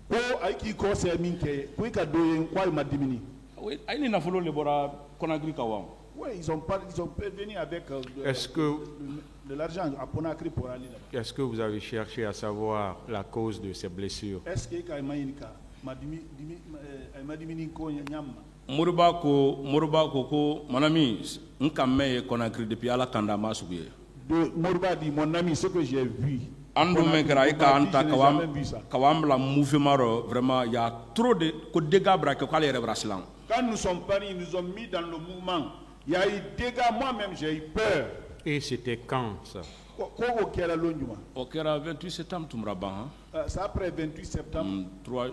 Oui, ils ont venu avec de l'argent à Conakry pour aller là-bas. Est-ce que vous avez cherché à savoir la cause de ces blessures? Est-ce que Moriba ko manami nkame Conakry depuis ala kanda masuye. Moriba dit mon ami, ce que j'ai vu. Andu mekra ika anta kawam la mouvement vraiment il y a trop de dégâts braqués quand les brasilan. Quand nous sommes partis, ils nous ont mis dans le mouvement. Il y a eu des dégâts, moi-même j'ai eu peur. Et c'était quand ça? Au 28 septembre, c'est après 28 septembre.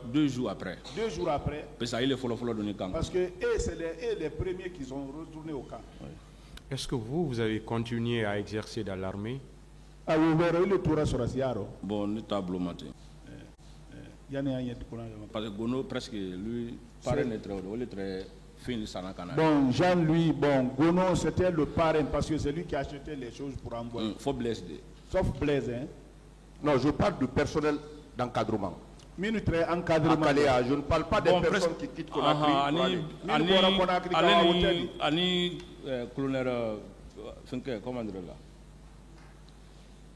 2 jours après. 2 jours après. Parce que c'est les premiers qui sont retournés au camp. Oui. Est-ce que vous avez continué à exercer dans l'armée? Bon, nous tableau matin. Parce que Gono presque lui paraît très bon, Jean, lui, bon, Gono, c'était le parrain parce que c'est lui qui achetait les choses pour envoyer. Faut Blaise. Sauf Blaise, hein. Non, je parle du personnel d'encadrement. Minute encadrement. Je ne parle pas des personnes qui quittent Conakry. Ani colonel, comment dire là?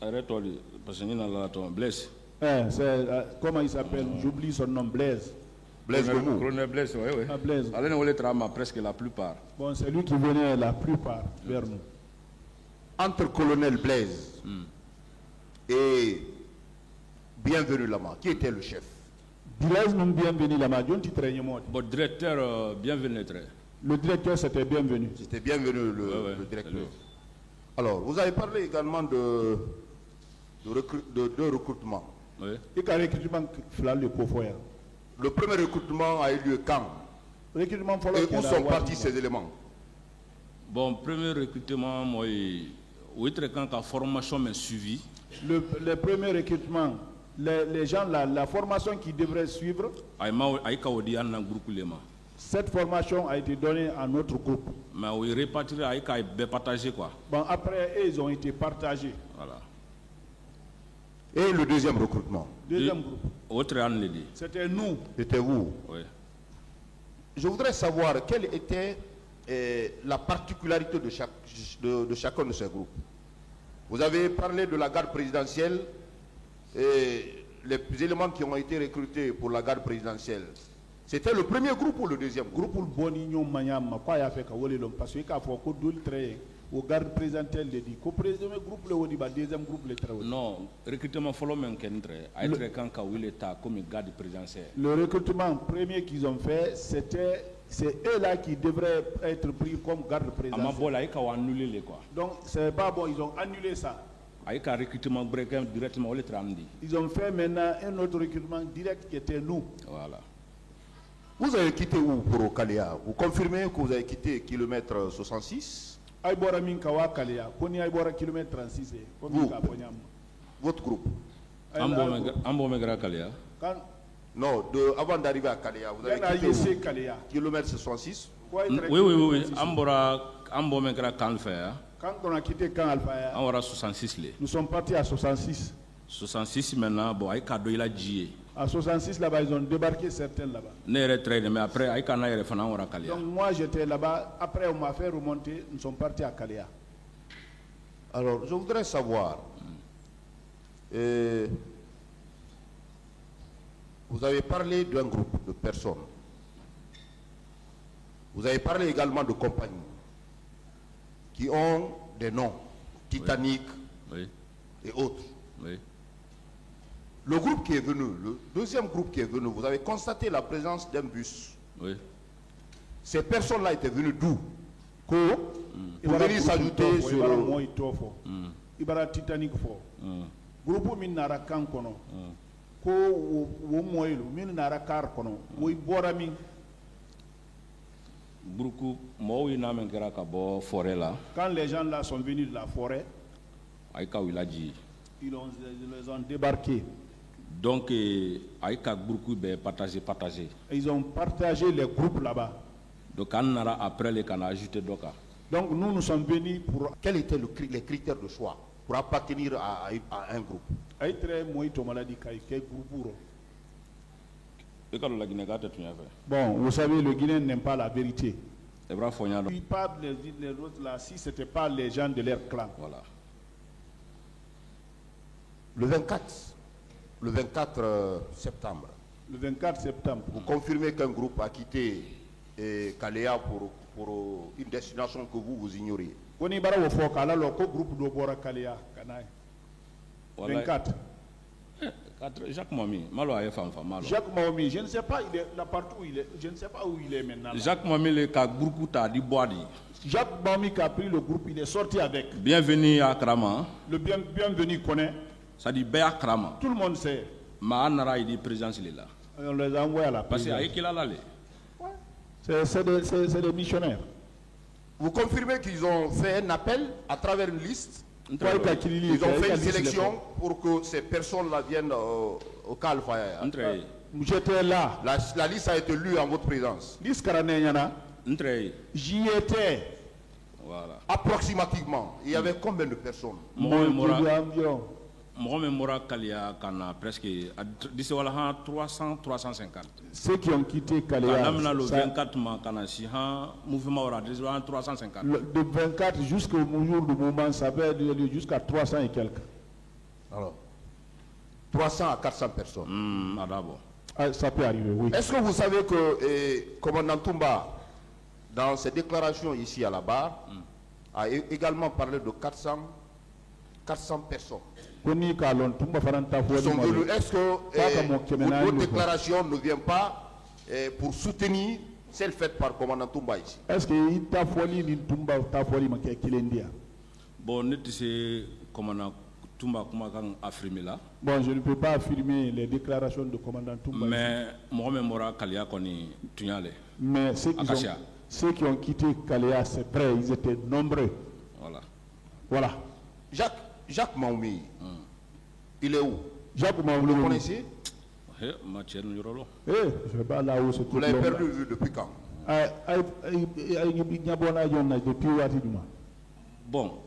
Arrête-toi, parce que nous avons Blaise. Comment il s'appelle? J'oublie son nom, Blaise. Colonel Blaise, oui, oui. Blaise. Allez, nous les travaillons presque la plupart. Bon, c'est lui qui venait la plupart vers nous. Entre colonel Blaise et Bienvenu Lama, qui était le chef? Blaise non Bienvenu Lama, bon directeur Bienvenu. Le directeur c'était Bienvenu. C'était Bienvenu le directeur. Alors, vous avez parlé également de deux recrutements. Oui. Le premier recrutement a eu lieu quand? Et où sont partis ces éléments? Bon, premier recrutement, moi, oui, quand la formation m'a suivi. Le premier recrutement, les gens, la formation qui devrait suivre, cette formation a été donnée à notre groupe. Mais oui, répartir, partagé quoi. Bon, après, ils ont été partagés. Voilà. Et le deuxième recrutement? Deuxième groupe. C'était nous. C'était vous? Oui. Je voudrais savoir quelle était la particularité de chacun de ces groupes. Vous avez parlé de la garde présidentielle et les éléments qui ont été recrutés pour la garde présidentielle. C'était le premier groupe ou le deuxième groupe? Au garde présidentiel le dit qu'au président groupe le deuxième groupe le travail. Non, recrutement follow men kentre a être quand il est comme garde présidentiel. Le recrutement premier qu'ils ont fait, c'est eux là qui devraient être pris comme garde présidentiel. Annulé quoi. Donc c'est pas bon, ils ont annulé ça. Avec un recrutement directement au tramdi. Ils ont fait maintenant un autre recrutement direct qui était nous. Voilà. Vous avez quitté où pour Okalia? Vous confirmez que vous avez quitté kilomètre 66? Vous, votre groupe? Non, avant d'arriver à Kalia, vous avez quitté kilomètre 66? Oui. Quand on a quitté Camp Alpha, on aura 66. Nous sommes partis à 66. 66 maintenant, bon, avec cadeau il a dit. À 66 là-bas, ils ont débarqué certains là-bas. Mais après, avec un air on aura Kalia. Donc moi j'étais là-bas. Après on m'a fait remonter. Nous sommes partis à Kalia. Alors je voudrais savoir. Vous avez parlé d'un groupe de personnes. Vous avez parlé également de compagnies qui ont des noms, Titanic et autres. Oui. Le groupe qui est venu, le deuxième groupe qui est venu, vous avez constaté la présence d'un bus. Oui. Ces personnes-là étaient venues d'où? Pour venir s'ajouter sur le... Ibara Titanic fo. Groupe minara kan kono. Ko wo moyelu minara kar kono. Wo bora min. Beaucoup moi il n'a même pas forêt là. Quand les gens là sont venus de la forêt, ils les ont débarqués. Donc Aïka beaucoup partagé. Ils ont partagé les groupes là-bas. Donc on a après les canaux ajouté Doka. Donc nous sommes venus pour... Quels étaient les critères de choix pour appartenir à un groupe? Bon, vous savez, le Guinéen n'aime pas la vérité. Il parle les autres là, si ce n'était pas les gens de leur clan. Voilà. Le 24 septembre. Le 24 septembre. Vous confirmez qu'un groupe a quitté Kalea pour une destination que vous ignorez. 24. Jacques Momi, Jacques Momi, je ne sais pas, il est là partout où il est, je ne sais pas où il est maintenant. Jacques Momi, le Kagburkuta di Boadi. Jacques Momi qui a pris le groupe, il est sorti avec. Bienvenue à Krama. Le bienvenu connaît. Ça dit Béa Krama. Tout le monde sait. Maanara, il dit président, il est là. On les a envoyés à la parce présidence. qu'il a l'allé. C'est des missionnaires. Vous confirmez qu'ils ont fait un appel à travers une liste. Ils ont fait une sélection pour que ces personnes-là viennent au Kalfaya. J'étais là. La liste a été lue en votre présence. J'y étais. Voilà. Approximativement. Il y avait combien de personnes? Presque 300-350. Ceux qui ont quitté Kalea. Le 24 mouvement 350. De 24 jusqu'au jour du moment, ça peut aller jusqu'à 300 et quelques. Alors, 300 à 400 personnes. Ça peut arriver, oui. Est-ce que vous savez que commandant Toumba, dans ses déclarations ici à la barre, a également parlé de 400 personnes? Est-ce que votre déclaration ne vient pas pour soutenir celle faite par commandant Toumba ici? Est-ce que bon, c'est commandant Toumba affirmé là. Bon, je ne peux pas affirmer les déclarations de commandant Toumba. Mais ceux qui ont quitté Kalea, c'est vrai, ils étaient nombreux. Voilà. Jacques Maoumi, il est où? Jacques Maoumi, vous le connaissez? Je sais pas là où c'est. Vous l'avez perdu depuis quand? Bon,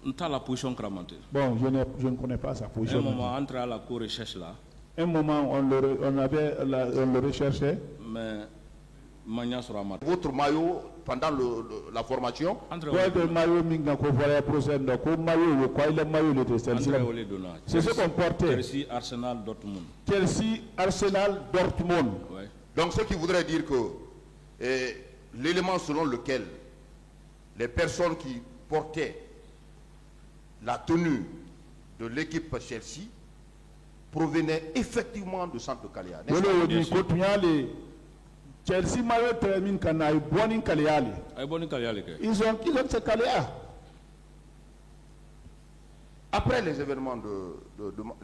on a la position cramante. Bon, je ne connais pas sa position. Un moment, entre à la co-recherche là. Un moment, on le recherchait. Mais votre maillot pendant la formation? C'est ce qu'on portait. Chelsea, Arsenal, Dortmund. Chelsea, Arsenal, Dortmund. Ouais. Donc ce qui voudrait dire que l'élément selon lequel les personnes qui portaient la tenue de l'équipe Chelsea provenaient effectivement du centre de Kalea. Chelsea maillot termine kana boni Kalea. Ils ont ce Kalea. Après les événements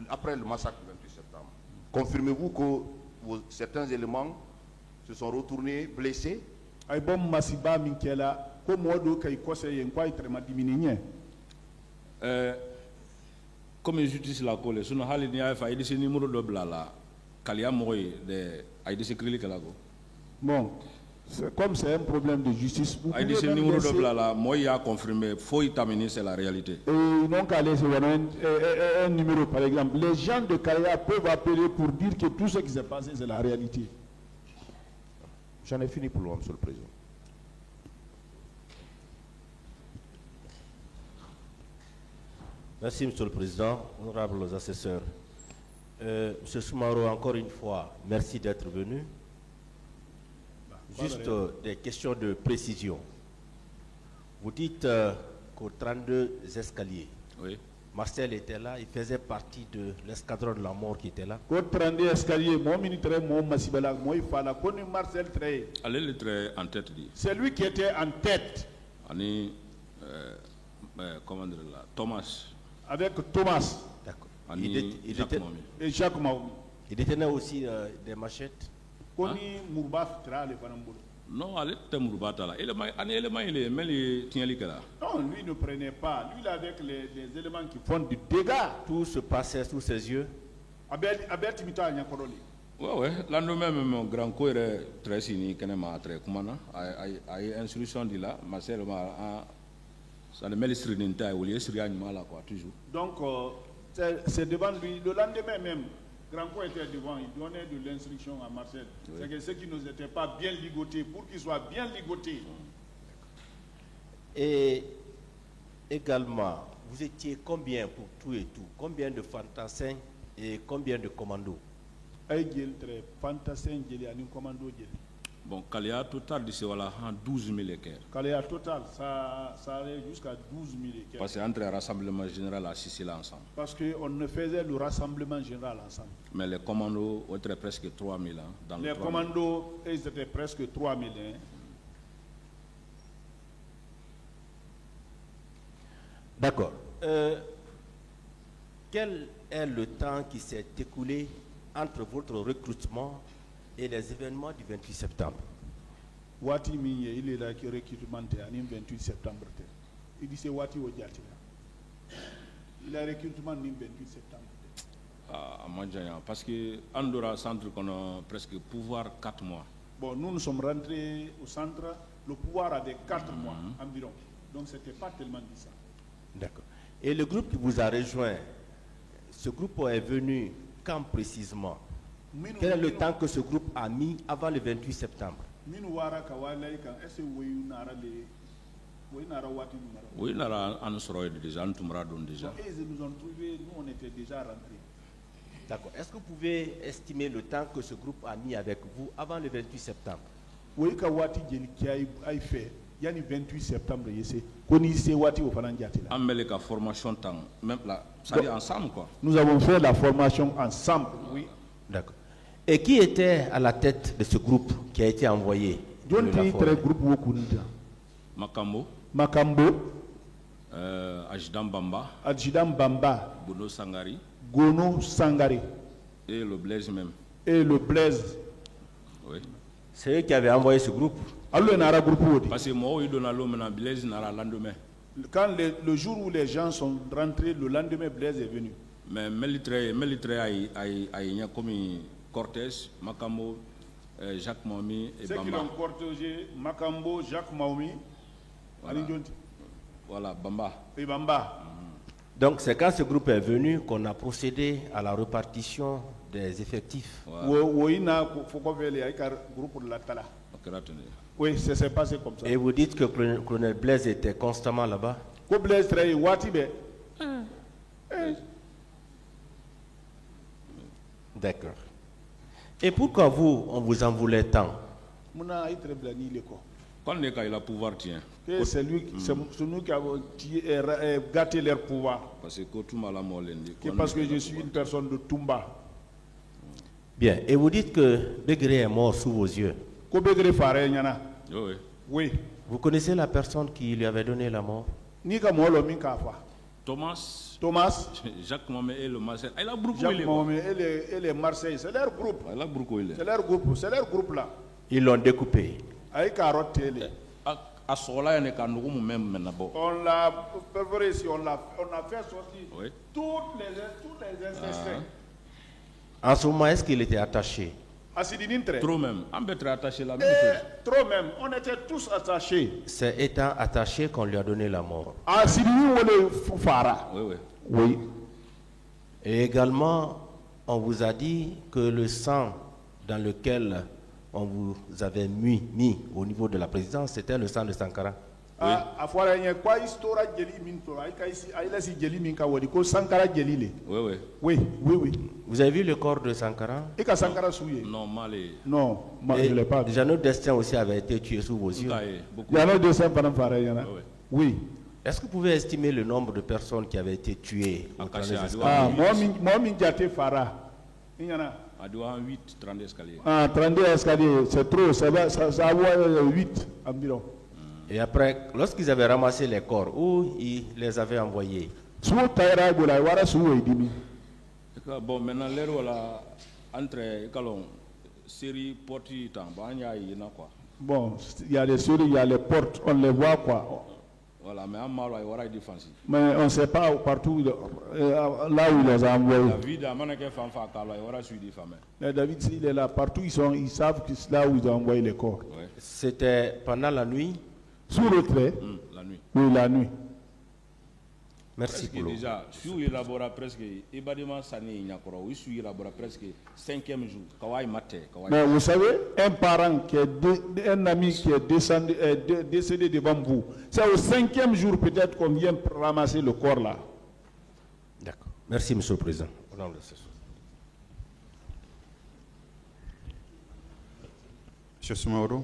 après le massacre du 28 septembre, confirmez-vous que certains éléments se sont retournés blessés? Comme justice la colle, sinon il a fait des numéros de blala, Kalea Moy de Aïdé Krili Kalago. Bon, comme c'est un problème de justice, vous pouvez même numéro de blala, moi il a confirmé, faut y terminer, c'est la réalité. Ils n'ont qu'à laisser un numéro par exemple. Les gens de Kalea peuvent appeler pour dire que tout ce qui s'est passé, c'est la réalité. J'en ai fini pour le Monsieur le Président. Merci, Monsieur le Président, honorables assesseurs. Monsieur Soumaro, encore une fois, merci d'être venu. Juste des questions de précision. Vous dites qu'au 32 escaliers, oui. Marcel était là, il faisait partie de l'escadron de la mort qui était là. Au 32 escaliers, mon militaire, mon Massibala, moi il fallait qu'on Marcel Trey. Allez le trait en tête. C'est lui qui était en tête. Comment dire là, Thomas. Avec Thomas. D'accord. Et Jacques Maoumi. Il détenait aussi des machettes. Non, elle était Mourbat là. Non, lui ne prenait pas. Lui, avec les éléments qui font du dégât. Tout se passait sous ses yeux. Ouais. Là, nous-mêmes, mon grand co est très signé, très commandant. A eu instruction de là, ma sœur ça ne met les stridents, il y a toujours. Donc, c'est devant lui. Le lendemain même, Granco était devant, il donnait de l'instruction à Marcel. Oui. C'est que ceux qui n'étaient pas bien ligotés, pour qu'ils soient bien ligotés. Et également, vous étiez combien pour tout et tout? Combien de fantassins et combien de commandos? Bon, Kaléa total, c'est voilà, 12 000 équerres. Kaléa total, ça allait jusqu'à 12 000 équerres. Parce qu'entre le rassemblement général à Sicile ensemble. Parce qu'on ne faisait le rassemblement général ensemble. Mais les commandos étaient presque 3 000. Hein, les commandos, ils étaient presque 3 000. Hein. D'accord. Quel est le temps qui s'est écoulé entre votre recrutement et les événements du 28 septembre? Wati miye il est là qui recrutement le 28 septembre. Il dit c'est Wati Odiati. Il a recrutement le 28 septembre. Ah, parce que Andorra centre qu'on a presque pouvoir 4 mois. Bon, nous sommes rentrés au centre, le pouvoir a des 4 mois environ. Donc c'était pas tellement dit ça. D'accord. Et le groupe qui vous a rejoint, ce groupe est venu quand précisément? Quel est le temps que ce groupe a mis avant le 28 septembre? Oui, nous avons déjà, nous déjà. Ils nous ont trouvés, nous on était déjà rentrés. D'accord. Est-ce que vous pouvez estimer le temps que ce groupe a mis avec vous avant le 28 septembre? Oui, Kawati qui a fait. Il y a le 28 septembre, la formation temps, même là, ça dit ensemble quoi. Nous avons fait la formation ensemble, oui. D'accord. Et qui était à la tête de ce groupe qui a été envoyé? Makambo. Adjudant Bamba. Gono Sangari. Et le Blaise même. Oui. C'est eux qui avaient envoyé ce groupe. Parce que moi, il donne à l'homme un Blaise le lendemain. Quand le jour où les gens sont rentrés, le lendemain, Blaise est venu. Mais militaire a comme Cortés, Makambo, Jacques Maumi et Bamba. Ceux qui l'ont cortégé, Makambo, Jacques Maumi, voilà, Bamba. Et Bamba. Donc c'est quand ce groupe est venu qu'on a procédé à la répartition des effectifs. Oui, ça s'est passé comme ça. Et vous dites que le colonel Blaise était constamment là-bas? D'accord. Et pourquoi vous, on vous en voulait tant? Quand il a le pouvoir, tiens. C'est nous qui avons gâté leur pouvoir. Parce que je suis une personne de Toumba. Bien. Et vous dites que Begré est mort sous vos yeux. Oui. Vous connaissez la personne qui lui avait donné la mort? Thomas, Jacques Mamé et le Marseille. Jacques Mamé et les Marseille, c'est leur groupe. C'est leur groupe là. Ils l'ont découpé. On l'a perforé ici, on a fait sortir tous les instants. En ce moment, est-ce qu'il était attaché? Trop même. Trop même. On était tous attachés. C'est étant attaché qu'on lui a donné la mort. Oui. Et également, on vous a dit que le sang dans lequel on vous avait mis au niveau de la présidence, c'était le sang de Sankara. Oui. Oui. Vous avez vu le corps de Sankara? Non, Malé. Non, je ne l'ai pas vu. Déjà, notre destin aussi avait été tué sous vos yeux. Il y en a deux pendant oui. Est-ce que vous pouvez estimer le nombre de personnes qui avaient été tuées au moi, il y en a. À 8, 30 escaliers. 30 escaliers, c'est trop, ça va 8 environ. Et après, lorsqu'ils avaient ramassé les corps, où ils les avaient envoyés? Bon, maintenant, l'air entre série porte quoi. Bon, il y a les séries, il y a les portes, on les voit quoi. Voilà, mais on ne sait pas partout là où il les a envoyés. David, il est là, partout ils savent que c'est là où ils ont envoyé les corps. Ouais. C'était pendant la nuit? Sous le trait? La nuit. Oui, la nuit. Merci presque pour le... déjà, si vous élaborez presque, Ibadima Sani Nyakoro, oui, si vous élaborez presque 5e jour, Kawai Mate, Kawai. Mais vous savez, un parent qui est un ami qui est décédé devant vous, c'est au 5e jour peut-être qu'on vient ramasser le corps là. D'accord. Merci, Monsieur le Président. Au nom de ce soir. Monsieur Soumaoro,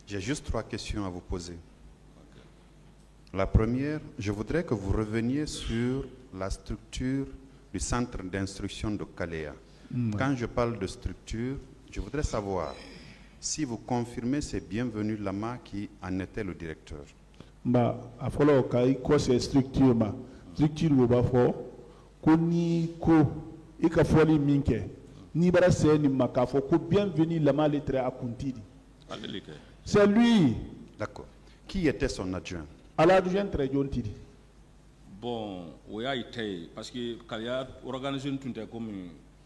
j'ai juste 3 questions à vous poser. La première, je voudrais que vous reveniez sur la structure du centre d'instruction de Kalea. Quand je parle de structure, je voudrais savoir si vous confirmez c'est Bienvenu Lama qui en était le directeur. Bah, à falloir que c'est structure ma structure ou pas fort, koni ko ikafoli minke ni bara se ni makafo ko Bienvenu Lama lettre à Kuntidi. C'est lui. D'accord. Qui était son adjoint? Aladjoint très jontidi. Bon, oui, a été parce que quand il y a organisé une tunte comme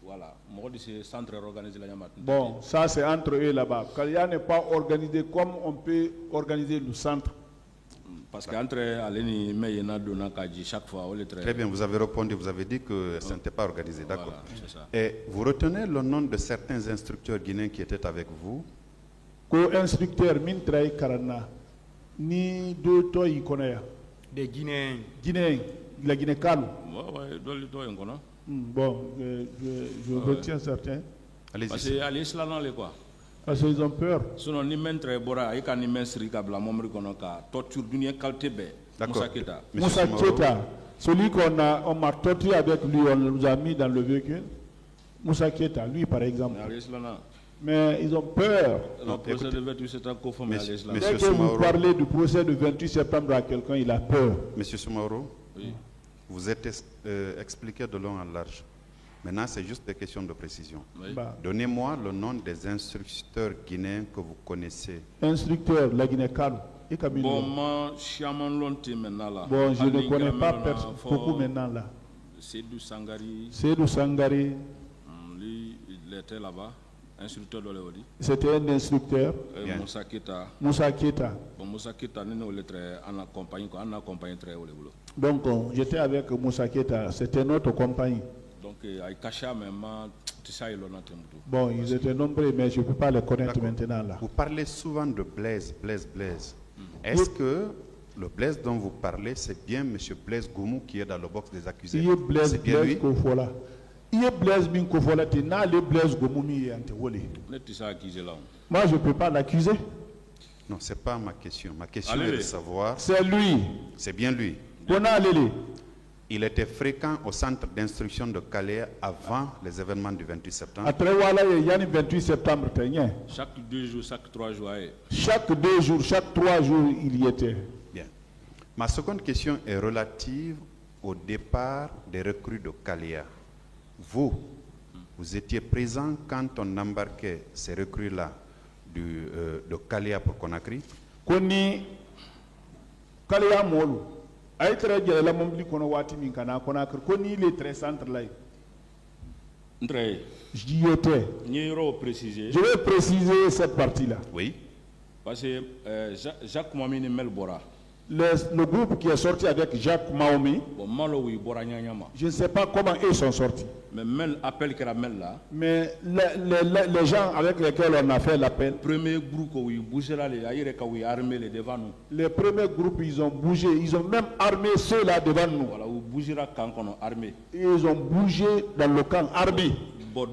voilà, moi de ce centre organisé la Yamat. Bon, ça c'est entre eux là-bas. Kalia n'est pas organisé comme on peut organiser le centre. Parce qu'entre Aleni Meyena Dona Kaji chaque fois on les traite. Très bien, vous avez répondu, vous avez dit que ça n'était pas organisé, d'accord. Voilà, c'est ça. Et vous retenez le nom de certains instructeurs guinéens qui étaient avec vous? Ko instructeur min trai karana ni do to yi konaya. Des Guinéens. Guinée, la Guinée calme. Ouais, doit y en Bon, je retiens certains. Allez-y. Parce que allez cela non les quoi. Parce qu'ils ont peur. Sinon ni men très bora et quand ni men sri kabla momri kono ka torture dunia qualité be. D'accord. Moussa Keta, celui on m'a torturé avec lui, on nous a mis dans le véhicule. Moussa Keta, lui par exemple. Mais ils ont peur. Le procès de 28 septembre, Dès que vous parlez du procès de 28 septembre à quelqu'un, il a peur. Monsieur Soumaoro, oui. Vous êtes expliqué de long en large. Maintenant, c'est juste des questions de précision. Oui. Donnez-moi le nom des instructeurs guinéens que vous connaissez. Instructeur, la Guinée-Calme. Bon, moi, je ne connais pas beaucoup maintenant là. Seydou Sangari. Seydou Sangari. Lui, il était là-bas. Instructeur de l'Eodi. C'était un instructeur. Moussa Keta. Moussa Keta. Bon, Moussa Keta, nous on accompagne très haut le boulot. Donc, j'étais avec Moussa Keta, c'était notre compagnie. Donc, avec Kacha, même, tu sais, il en a tout. Bon, ils étaient nombreux, mais je ne peux pas les connaître maintenant là. Vous parlez souvent de Blaise. Est-ce que le Blaise dont vous parlez, c'est bien M. Blaise Goumou qui est dans le box des accusés? C'est bien lui. Il est Blaise Binkofola, tu n'as le Blaise Gomoumi et moi, je ne peux pas l'accuser. Non, ce n'est pas ma question. Ma question est de savoir. C'est lui. C'est bien lui. Il était fréquent au centre d'instruction de Calais avant les événements du 28 septembre. Il y a 28 septembre. Chaque 2 jours, chaque 3 jours. Chaque 2 jours, chaque 3 jours, il y était. Bien. Ma seconde question est relative au départ des recrues de Calais. Vous étiez présent quand on embarquait ces recrues-là de Kalea pour Conakry? Koni Kalea Molu. Aïtra de la Mombli Konowati Minkana Conakry. Koni les très centres là. J'y étais. Je vais préciser cette partie-là. Oui. Parce que Jacques Mamine Melbora. Le groupe qui est sorti avec Jacques Maomi, je ne sais pas comment ils sont sortis. Mais les gens avec lesquels on a fait l'appel, les premiers groupes, ils ont bougé, ils ont même armé ceux-là devant nous. Ils ont bougé dans le camp armé. Donc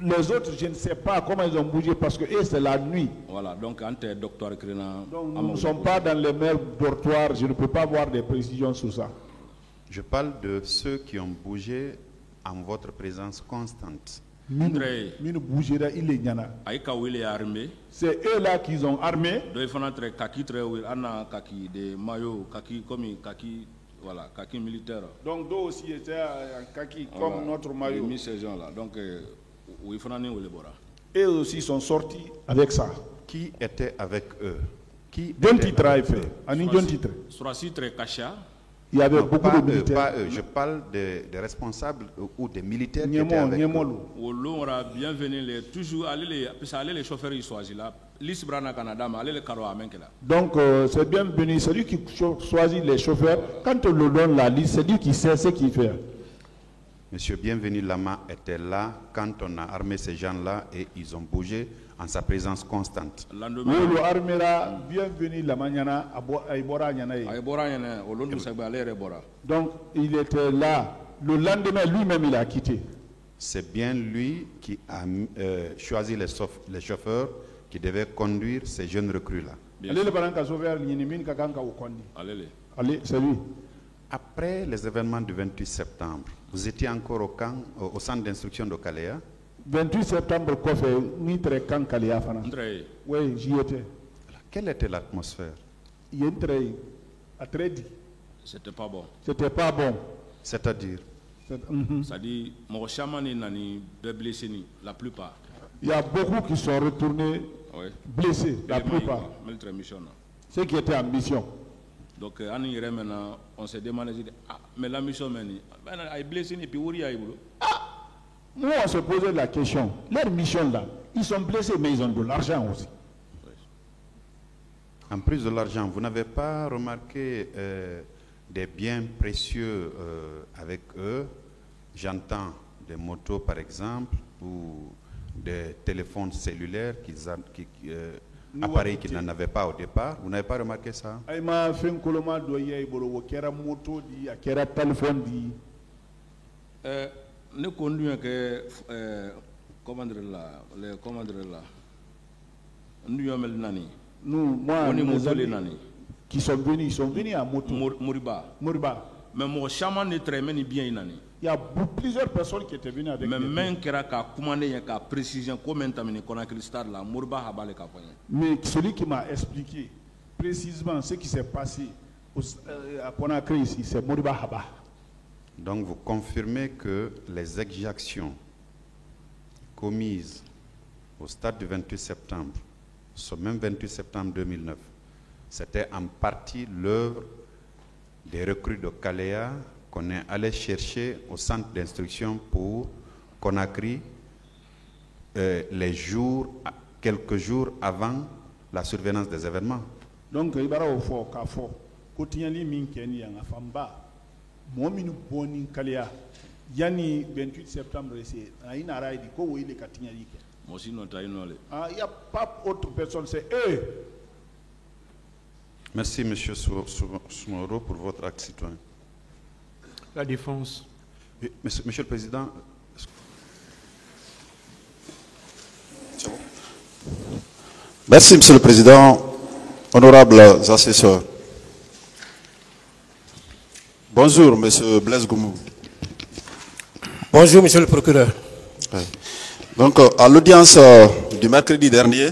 les autres, je ne sais pas comment ils ont bougé parce que c'est la nuit. Voilà, donc nous ne sommes pas dans les mêmes dortoirs, je ne peux pas avoir des précisions sur ça. Je parle de ceux qui ont bougé en votre présence constante. C'est eux là qui ont armé. Voilà, kaki militaire. Donc d'eux aussi étaient en kaki comme voilà, notre maillot. Mis ces gens-là. Donc, oui, eux aussi sont sortis avec ça. Qui était avec eux? Qui John Titre a fait. John Titre. Soit très Kacha. Il y avait Non, beaucoup pas de eux, militaires. pas eux. Je parle des responsables ou des militaires qui étaient avec eux. Nyemolo. Wolo aura bienvenu les toujours aller les chauffeurs ils choisissent là. L'Isbrana Canada mais aller les caro à Menkela. Donc c'est bienvenu. C'est lui qui choisit les chauffeurs. Quand on le donne la liste, c'est lui qui sait ce qu'il fait. Monsieur Bienvenu Lama était là quand on a armé ces gens-là et ils ont bougé en sa présence constante. Wolo armera bienvenu la mañana à Ibora Nyanaï. Ay bora yana wolo nous sabba aller bora. Donc il était là. Le lendemain, lui-même, il a quitté. C'est bien lui qui a choisi les chauffeurs qui devaient conduire ces jeunes recrues-là. Allez, le baran ka sauver l'inimin ka kanka ukondi. Allez, c'est lui. Après les événements du 28 septembre, vous étiez encore au camp, au centre d'instruction de Kalea. 28 septembre, quoi fait ni très kankali afana. Oui, j'y étais. Quelle était l'atmosphère? Il y a à très dit. C'était pas bon. C'était pas bon. C'est-à-dire? Ça dit mon chaman est nani blessé ni la plupart. Il y a beaucoup qui sont retournés blessés, la plupart. Ceux qui étaient en mission. Donc maintenant on s'est demandé mais la mission meni ay blessé ni puis wuri ay bulo. Nous on se posait la question. Leur mission là, ils sont blessés mais ils ont de l'argent aussi. En plus de l'argent, vous n'avez pas remarqué des biens précieux avec eux? J'entends des motos par exemple, ou des téléphones cellulaires, appareils qu'ils n'en avaient pas au départ. Vous n'avez pas remarqué ça? Ne conduit que comment dire là, les comment dire là. Nous yomel nani. Nous, moi, mes amis qui sont venus à moto. Moriba. Mais mon chaman est très bien nani. Il y a plusieurs personnes qui étaient venues avec mais même qui a commandé une précision comment t'amener qu'on a stade là Moriba a balé campagne. Mais celui qui m'a expliqué précisément ce qui s'est passé à Conakry ici, c'est Moriba Haba. Donc vous confirmez que les exactions commises au stade du 28 septembre, ce même 28 septembre 2009, c'était en partie l'œuvre des recrues de Kalea qu'on est allé chercher au centre d'instruction pour Conakry quelques jours avant la survenance des événements. Donc il y a un fort café. Quand il y a des gens qui ont moi minu boni Kalea yani 28 septembre c'est aina raidi ko wo ile katinya yike moi aussi non taille non le il y a pas autre personne c'est eux. Merci monsieur Soumoro pour votre acte citoyen. La défense. Oui, monsieur le président. C'est bon. Merci monsieur le président, honorables assesseurs. Bonjour, monsieur Blaise Goumou. Bonjour, monsieur le procureur. Donc, à l'audience du mercredi dernier,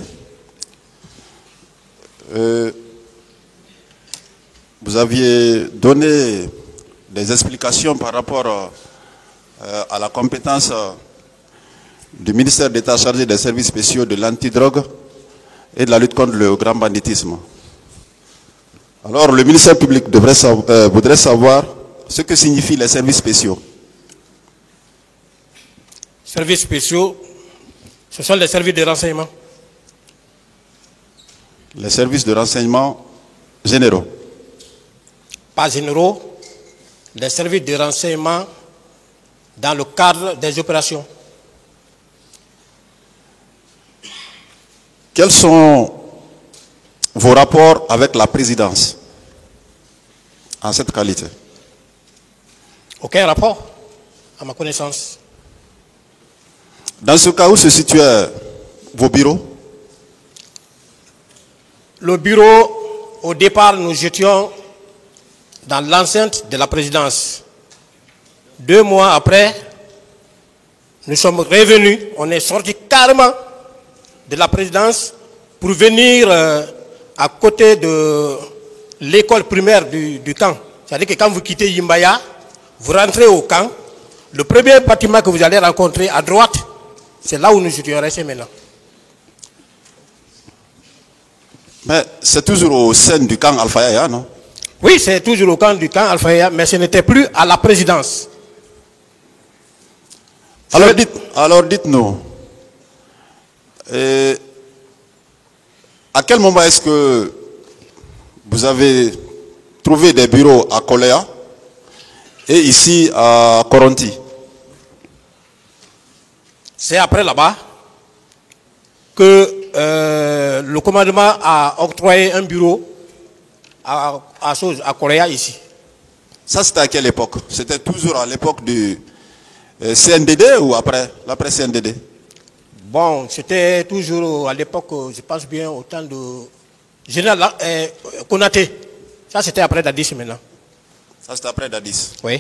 vous aviez donné des explications par rapport à la compétence du ministère d'État chargé des services spéciaux de l'antidrogue et de la lutte contre le grand banditisme. Alors, le ministère public voudrait savoir ce que signifient les services spéciaux. Services spéciaux, ce sont les services de renseignement. Les services de renseignement généraux. Pas généraux, les services de renseignement dans le cadre des opérations. Quels sont vos rapports avec la présidence en cette qualité? Aucun rapport, à ma connaissance. Dans ce cas, où se situaient vos bureaux? Le bureau, au départ, nous étions dans l'enceinte de la présidence. 2 mois après, nous sommes revenus, on est sorti carrément de la présidence pour venir à côté de l'école primaire du camp. C'est-à-dire que quand vous quittez Yimbaya, vous rentrez au camp, le premier bâtiment que vous allez rencontrer à droite, c'est là où nous étions restés maintenant. Mais c'est toujours au sein du camp Alpha Yaya, non? Oui, c'est toujours au camp Alpha, mais ce n'était plus à la présidence. Alors dites-nous, à quel moment est-ce que vous avez trouvé des bureaux à Koléa et ici à Koronti? C'est après là-bas que le commandement a octroyé un bureau à Koléa ici. Ça, c'était à quelle époque? C'était toujours à l'époque du CNDD ou après CNDD? Bon, c'était toujours à l'époque, je pense bien, au temps de Général Konaté. Ça, c'était après Dadis maintenant. Ça, c'était après Dadis. Oui.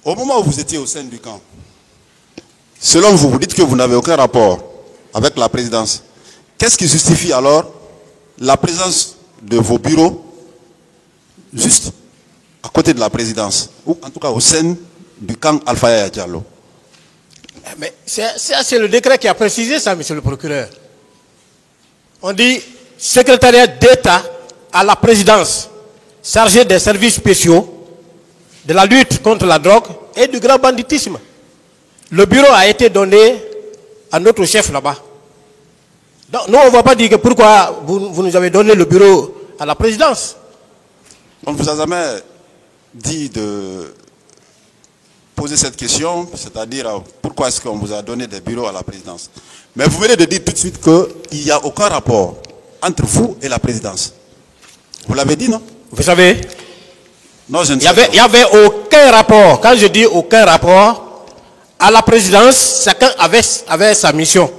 Au moment où vous étiez au sein du camp, selon vous, vous dites que vous n'avez aucun rapport avec la présidence. Qu'est-ce qui justifie alors la présence de vos bureaux juste à côté de la présidence, ou en tout cas au sein du camp Alpha Yaya Diallo? Mais c'est le décret qui a précisé ça, monsieur le procureur. On dit secrétariat d'État à la présidence chargé des services spéciaux, de la lutte contre la drogue et du grand banditisme. Le bureau a été donné à notre chef là-bas. Donc, nous, on ne va pas dire que pourquoi vous nous avez donné le bureau à la présidence. On ne vous a jamais dit de poser cette question, c'est-à-dire pourquoi est-ce qu'on vous a donné des bureaux à la présidence. Mais vous venez de dire tout de suite qu'il n'y a aucun rapport entre vous et la présidence. Vous l'avez dit, non? Vous savez, non, je ne sais pas. Il n'y avait aucun rapport. Quand je dis aucun rapport, à la présidence, chacun avait sa mission.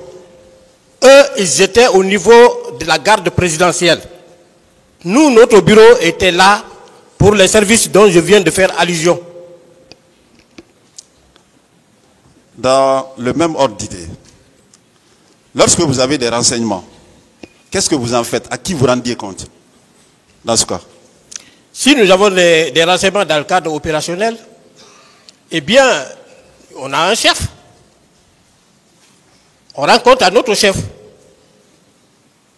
Eux, ils étaient au niveau de la garde présidentielle. Nous, notre bureau était là pour les services dont je viens de faire allusion. Dans le même ordre d'idée, lorsque vous avez des renseignements, qu'est-ce que vous en faites? À qui vous rendiez compte dans ce cas? Si nous avons des renseignements dans le cadre opérationnel, eh bien, on a un chef. On rend compte à notre chef.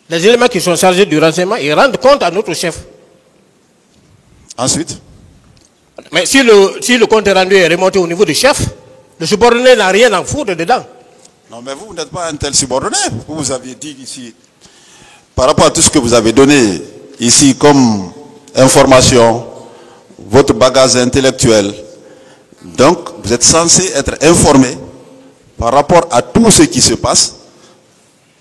Les éléments qui sont chargés du renseignement, ils rendent compte à notre chef. Ensuite? Mais si le compte rendu est remonté au niveau du chef, le subordonné n'a rien à foutre dedans. Non, mais vous n'êtes pas un tel subordonné. Vous aviez dit ici, par rapport à tout ce que vous avez donné ici comme information, votre bagage intellectuel, donc vous êtes censé être informé par rapport à tout ce qui se passe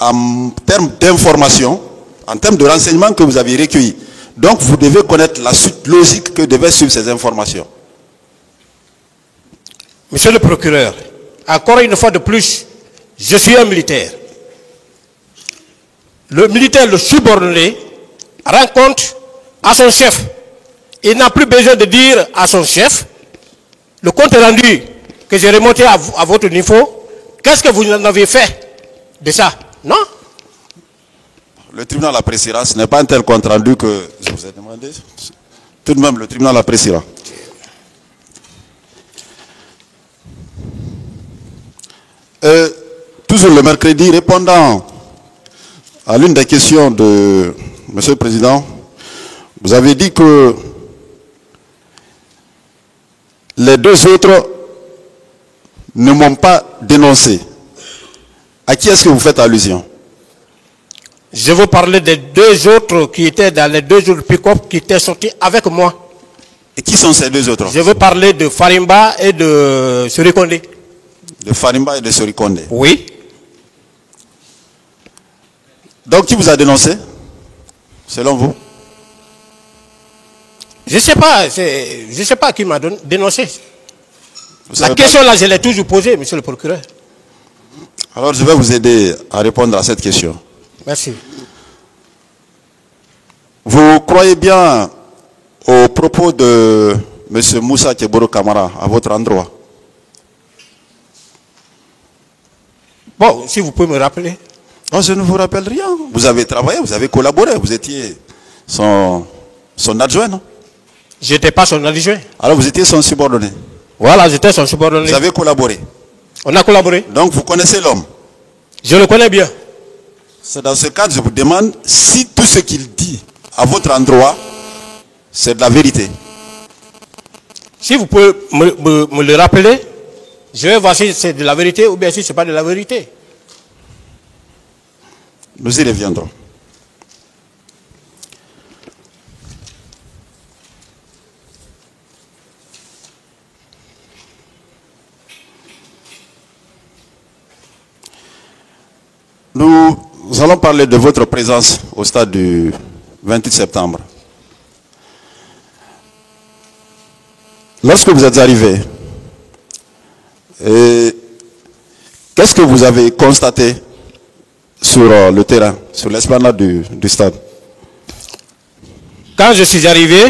en termes d'information, en termes de renseignements que vous avez recueillis. Donc vous devez connaître la suite logique que devaient suivre ces informations. Monsieur le procureur, encore une fois de plus, je suis un militaire. Le militaire, le subordonné, rend compte à son chef. Il n'a plus besoin de dire à son chef, le compte rendu que j'ai remonté à votre niveau, qu'est-ce que vous en avez fait de ça? Non? Le tribunal appréciera, ce n'est pas un tel compte rendu que je vous ai demandé. Tout de même, le tribunal appréciera. Toujours le mercredi, répondant à l'une des questions de Monsieur le Président, vous avez dit que les deux autres ne m'ont pas dénoncé. À qui est-ce que vous faites allusion? Je veux parler des deux autres qui étaient dans les deux autres pick-up qui étaient sortis avec moi. Et qui sont ces deux autres? Je veux parler de Farimba et de Sorikonde. De Farimba et de Sorikonde. Oui. Donc qui vous a dénoncé, selon vous? Je ne sais pas qui m'a dénoncé. La question là, je l'ai toujours posée, monsieur le procureur. Alors je vais vous aider à répondre à cette question. Merci. Vous croyez bien aux propos de M. Moussa Tcheboro Kamara à votre endroit? Bon, si vous pouvez me rappeler. Non, je ne vous rappelle rien. Vous avez travaillé, vous avez collaboré, vous étiez son adjoint, non? Je n'étais pas son adjoint. Alors vous étiez son subordonné? Voilà, j'étais son subordonné. Vous avez collaboré? On a collaboré. Donc vous connaissez l'homme? Je le connais bien. C'est dans ce cadre que je vous demande si tout ce qu'il dit à votre endroit, c'est de la vérité. Si vous pouvez me le rappeler, je vais voir si c'est de la vérité ou bien si ce n'est pas de la vérité. Nous y reviendrons. Nous allons parler de votre présence au stade du 28 septembre. Lorsque vous êtes arrivé, qu'est-ce que vous avez constaté sur le terrain, sur l'esplanade du stade? Quand je suis arrivé,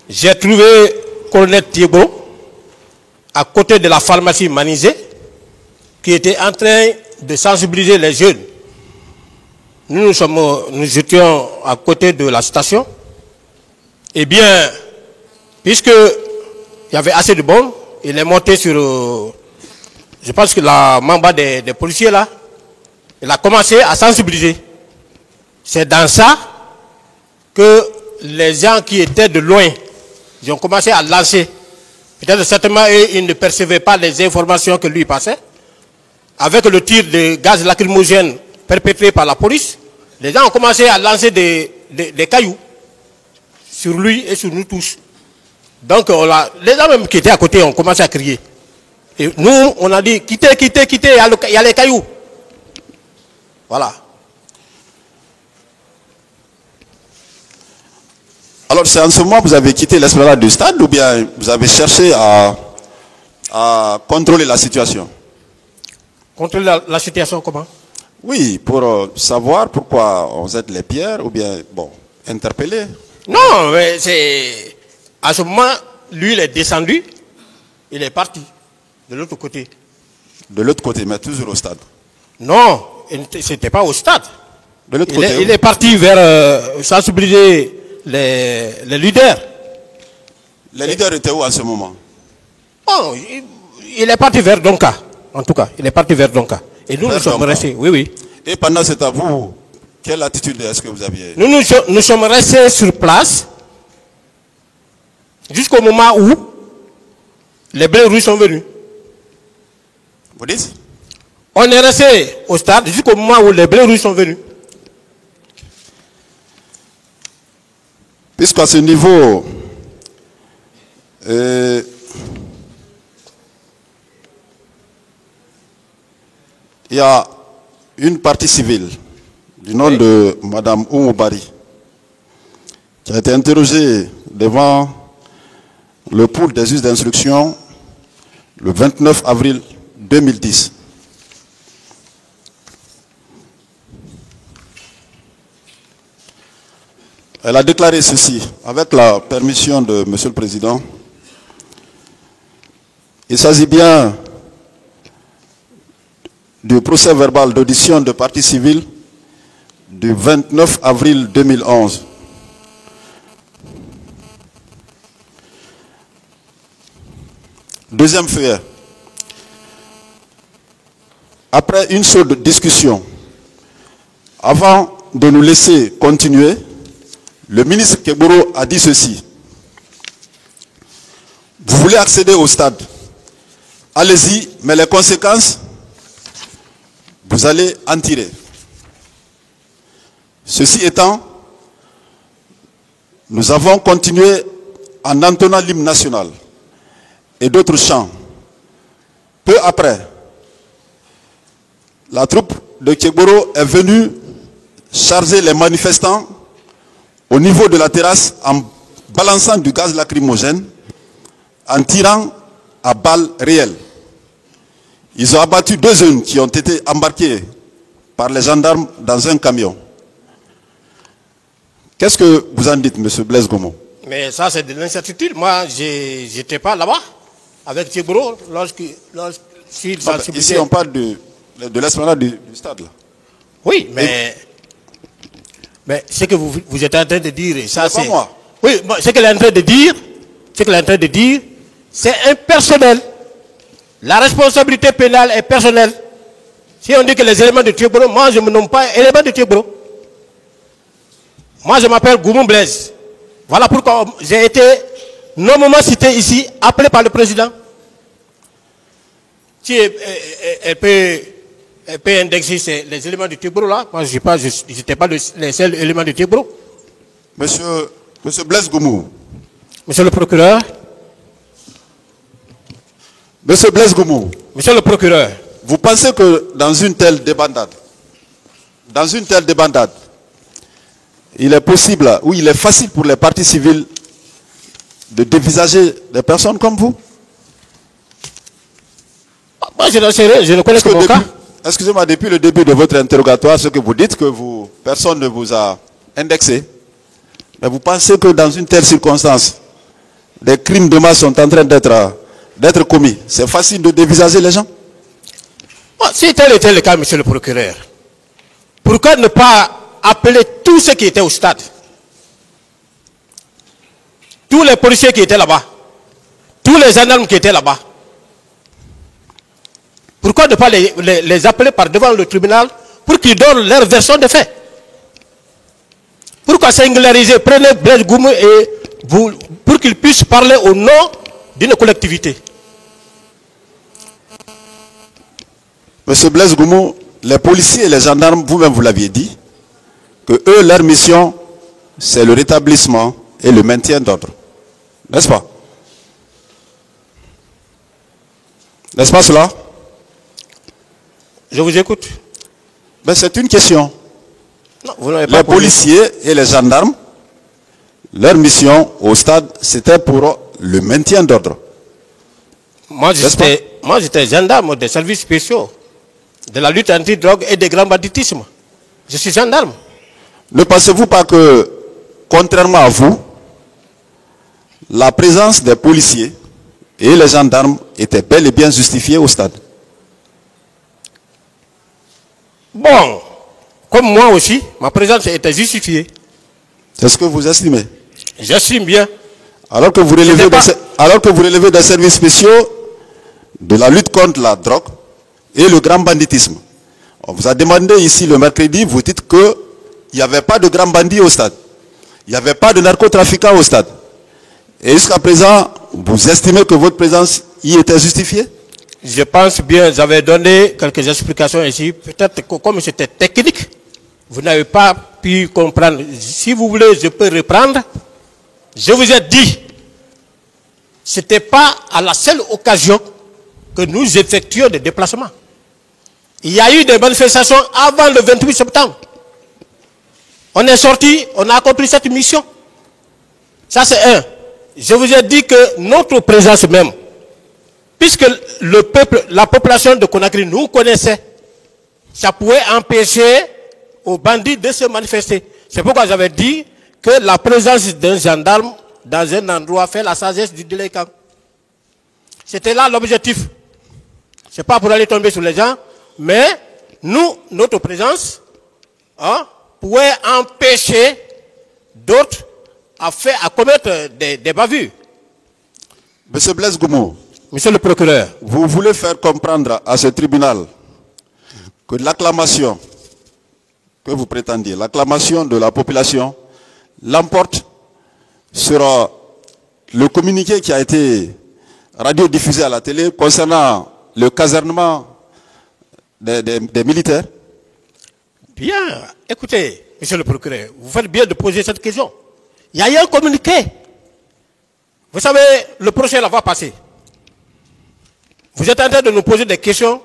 j'ai trouvé Colonel Thibault à côté de la pharmacie Manizé qui était en train de sensibiliser les jeunes. Nous étions à côté de la station. Eh bien, puisque il y avait assez de bombes, il est monté sur, je pense que la membre des policiers là, il a commencé à sensibiliser. C'est dans ça que les gens qui étaient de loin, ils ont commencé à lancer. Peut-être certainement ils ne percevaient pas les informations que lui passait. Avec le tir de gaz lacrymogène perpétré par la police, les gens ont commencé à lancer des cailloux sur lui et sur nous tous. Donc les gens même qui étaient à côté ont commencé à crier. Et nous, on a dit, quittez, quittez, quittez, il y a les cailloux. Voilà. Alors c'est en ce moment que vous avez quitté l'esplanade du stade ou bien vous avez cherché à contrôler la situation? Contrôler la situation comment? Oui, pour savoir pourquoi on jette les pierres ou bien, bon, interpeller. Non, mais c'est... À ce moment, lui, il est descendu, il est parti de l'autre côté. De l'autre côté, mais toujours au stade? Non, ce n'était pas au stade. De l'autre côté? Il est parti vers sensibiliser les leaders. Les leaders étaient où à ce moment? Bon, il est parti vers Donka, en tout cas. Il est parti vers Donka. Et nous, nous sommes restés. Oui, oui. Et pendant cet temps, vous, quelle attitude est-ce que vous aviez? Nous sommes restés sur place jusqu'au moment où les bleus rouges sont venus. Vous dites? On est resté au stade jusqu'au moment où les bleus rouges sont venus. Puisqu'à ce niveau, il y a une partie civile du nom de Mme Oumou Bari qui a été interrogée devant le pôle des juges d'instruction le 29 avril 2010. Elle a déclaré ceci, avec la permission de M. le Président. Il s'agit bien du procès verbal d'audition de partie civile du 29 avril 2011. Deuxième fait. Après une chaude discussion, avant de nous laisser continuer, le ministre Keboro a dit ceci. Vous voulez accéder au stade? Allez-y, mais les conséquences, vous allez en tirer. Ceci étant, nous avons continué en entonnant l'hymne national et d'autres chants. Peu après, la troupe de Keboro est venue charger les manifestants au niveau de la terrasse en balançant du gaz lacrymogène, en tirant à balles réelles. Ils ont abattu 2 jeunes qui ont été embarqués par les gendarmes dans un camion. Qu'est-ce que vous en dites, M. Blaise Gomo? Mais ça, c'est de l'incertitude. Moi, je n'étais pas là-bas avec Thiebro lorsqu'il sensibilisait. Ici, on parle de l'esplanade du stade. Là. Oui, mais ce que vous êtes en train de dire, ça c'est... pas moi. Oui, ce qu'elle est en train de dire, c'est impersonnel. La responsabilité pénale est personnelle. Si on dit que les éléments de Thiebro, moi je ne me nomme pas élément de Thiebro. Moi, je m'appelle Goumou Blaise. Voilà pourquoi j'ai été nommément cité ici, appelé par le président. Si elle peut indexer les éléments du Tibrou là, moi je n'étais pas les seuls éléments du Tibrou. Monsieur Blaise Goumou. Monsieur le procureur. Monsieur Blaise Goumou. Monsieur le procureur. Vous pensez que dans une telle débandade, il est possible, ou il est facile pour les partis civils de dévisager des personnes comme vous? Moi, je n'en sais rien, je ne connais que mon cas. Excusez-moi, depuis le début de votre interrogatoire, ce que vous dites, que personne ne vous a indexé, mais vous pensez que dans une telle circonstance, des crimes de masse sont en train d'être commis. C'est facile de dévisager les gens? Si tel était le cas, monsieur le procureur, pourquoi ne pas appeler tous ceux qui étaient au stade? Tous les policiers qui étaient là-bas, tous les gendarmes qui étaient là-bas. Pourquoi ne pas les appeler par devant le tribunal pour qu'ils donnent leur version des faits? Pourquoi singulariser? Prenez Blaise Goumou et vous, pour qu'ils puissent parler au nom d'une collectivité. Monsieur Blaise Goumou, les policiers et les gendarmes, vous-même vous l'aviez dit, que eux, leur mission, c'est le rétablissement et le maintien d'ordre. N'est-ce pas? N'est-ce pas cela? Je vous écoute. Ben, c'est une question. Non, vous n'avez pas les posé. policiers et les gendarmes, leur mission au stade, c'était pour le maintien d'ordre. Moi, j'étais gendarme des services spéciaux, de la lutte anti-drogue et des grands banditismes. Je suis gendarme. Ne pensez-vous pas que, contrairement à vous, la présence des policiers et les gendarmes était bel et bien justifiée au stade? Bon, comme moi aussi, ma présence était justifiée. C'est ce que vous estimez? J'estime bien. Alors que vous relevez des services spéciaux de la lutte contre la drogue et le grand banditisme. On vous a demandé ici le mercredi, vous dites qu'il n'y avait pas de grands bandits au stade. Il n'y avait pas de narcotrafiquants au stade. Et jusqu'à présent, vous estimez que votre présence y était justifiée? Je pense bien, j'avais donné quelques explications ici. Peut-être que comme c'était technique, vous n'avez pas pu comprendre. Si vous voulez, je peux reprendre. Je vous ai dit, ce n'était pas à la seule occasion que nous effectuions des déplacements. Il y a eu des manifestations avant le 28 septembre. On est sorti, on a accompli cette mission. Ça c'est un. Je vous ai dit que notre présence même, puisque le peuple, la population de Conakry nous connaissait, ça pouvait empêcher aux bandits de se manifester. C'est pourquoi j'avais dit que la présence d'un gendarme dans un endroit fait la sagesse du délinquant. C'était là l'objectif. Ce n'est pas pour aller tomber sur les gens, mais nous, notre présence, pouvait empêcher d'autres à commettre des bavures. Monsieur Blaise Goumou, Monsieur le procureur, vous voulez faire comprendre à ce tribunal que l'acclamation que vous prétendiez, l'acclamation de la population, l'emporte sur le communiqué qui a été radiodiffusé à la télé concernant le casernement des militaires? Bien, écoutez, monsieur le procureur, vous faites bien de poser cette question. Il y a eu un communiqué. Vous savez, le procès là va passer. Vous êtes en train de nous poser des questions,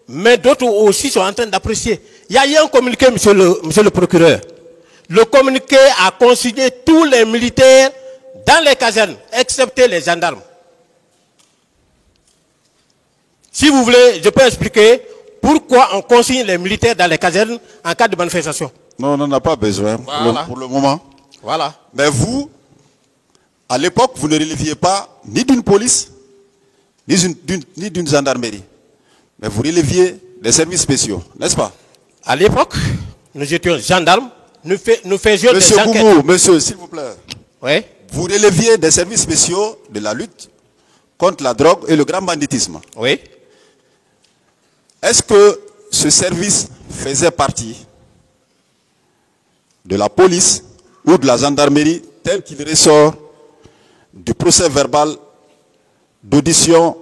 mais d'autres aussi sont en train d'apprécier. Il y a eu un communiqué, monsieur le procureur. Le communiqué a consigné tous les militaires dans les casernes, excepté les gendarmes. Si vous voulez, je peux expliquer pourquoi on consigne les militaires dans les casernes en cas de manifestation. Non, on n'en a pas besoin pour le moment. Voilà. Mais vous, à l'époque, vous ne releviez pas ni d'une police, ni d'une gendarmerie. Mais vous releviez des services spéciaux, n'est-ce pas? À l'époque, nous étions gendarmes, nous faisions Monsieur des enquêtes. Goumou, monsieur, s'il vous plaît. Oui. Vous releviez des services spéciaux de la lutte contre la drogue et le grand banditisme. Oui. Est-ce que ce service faisait partie de la police ou de la gendarmerie tel qu'il ressort du procès verbal d'audition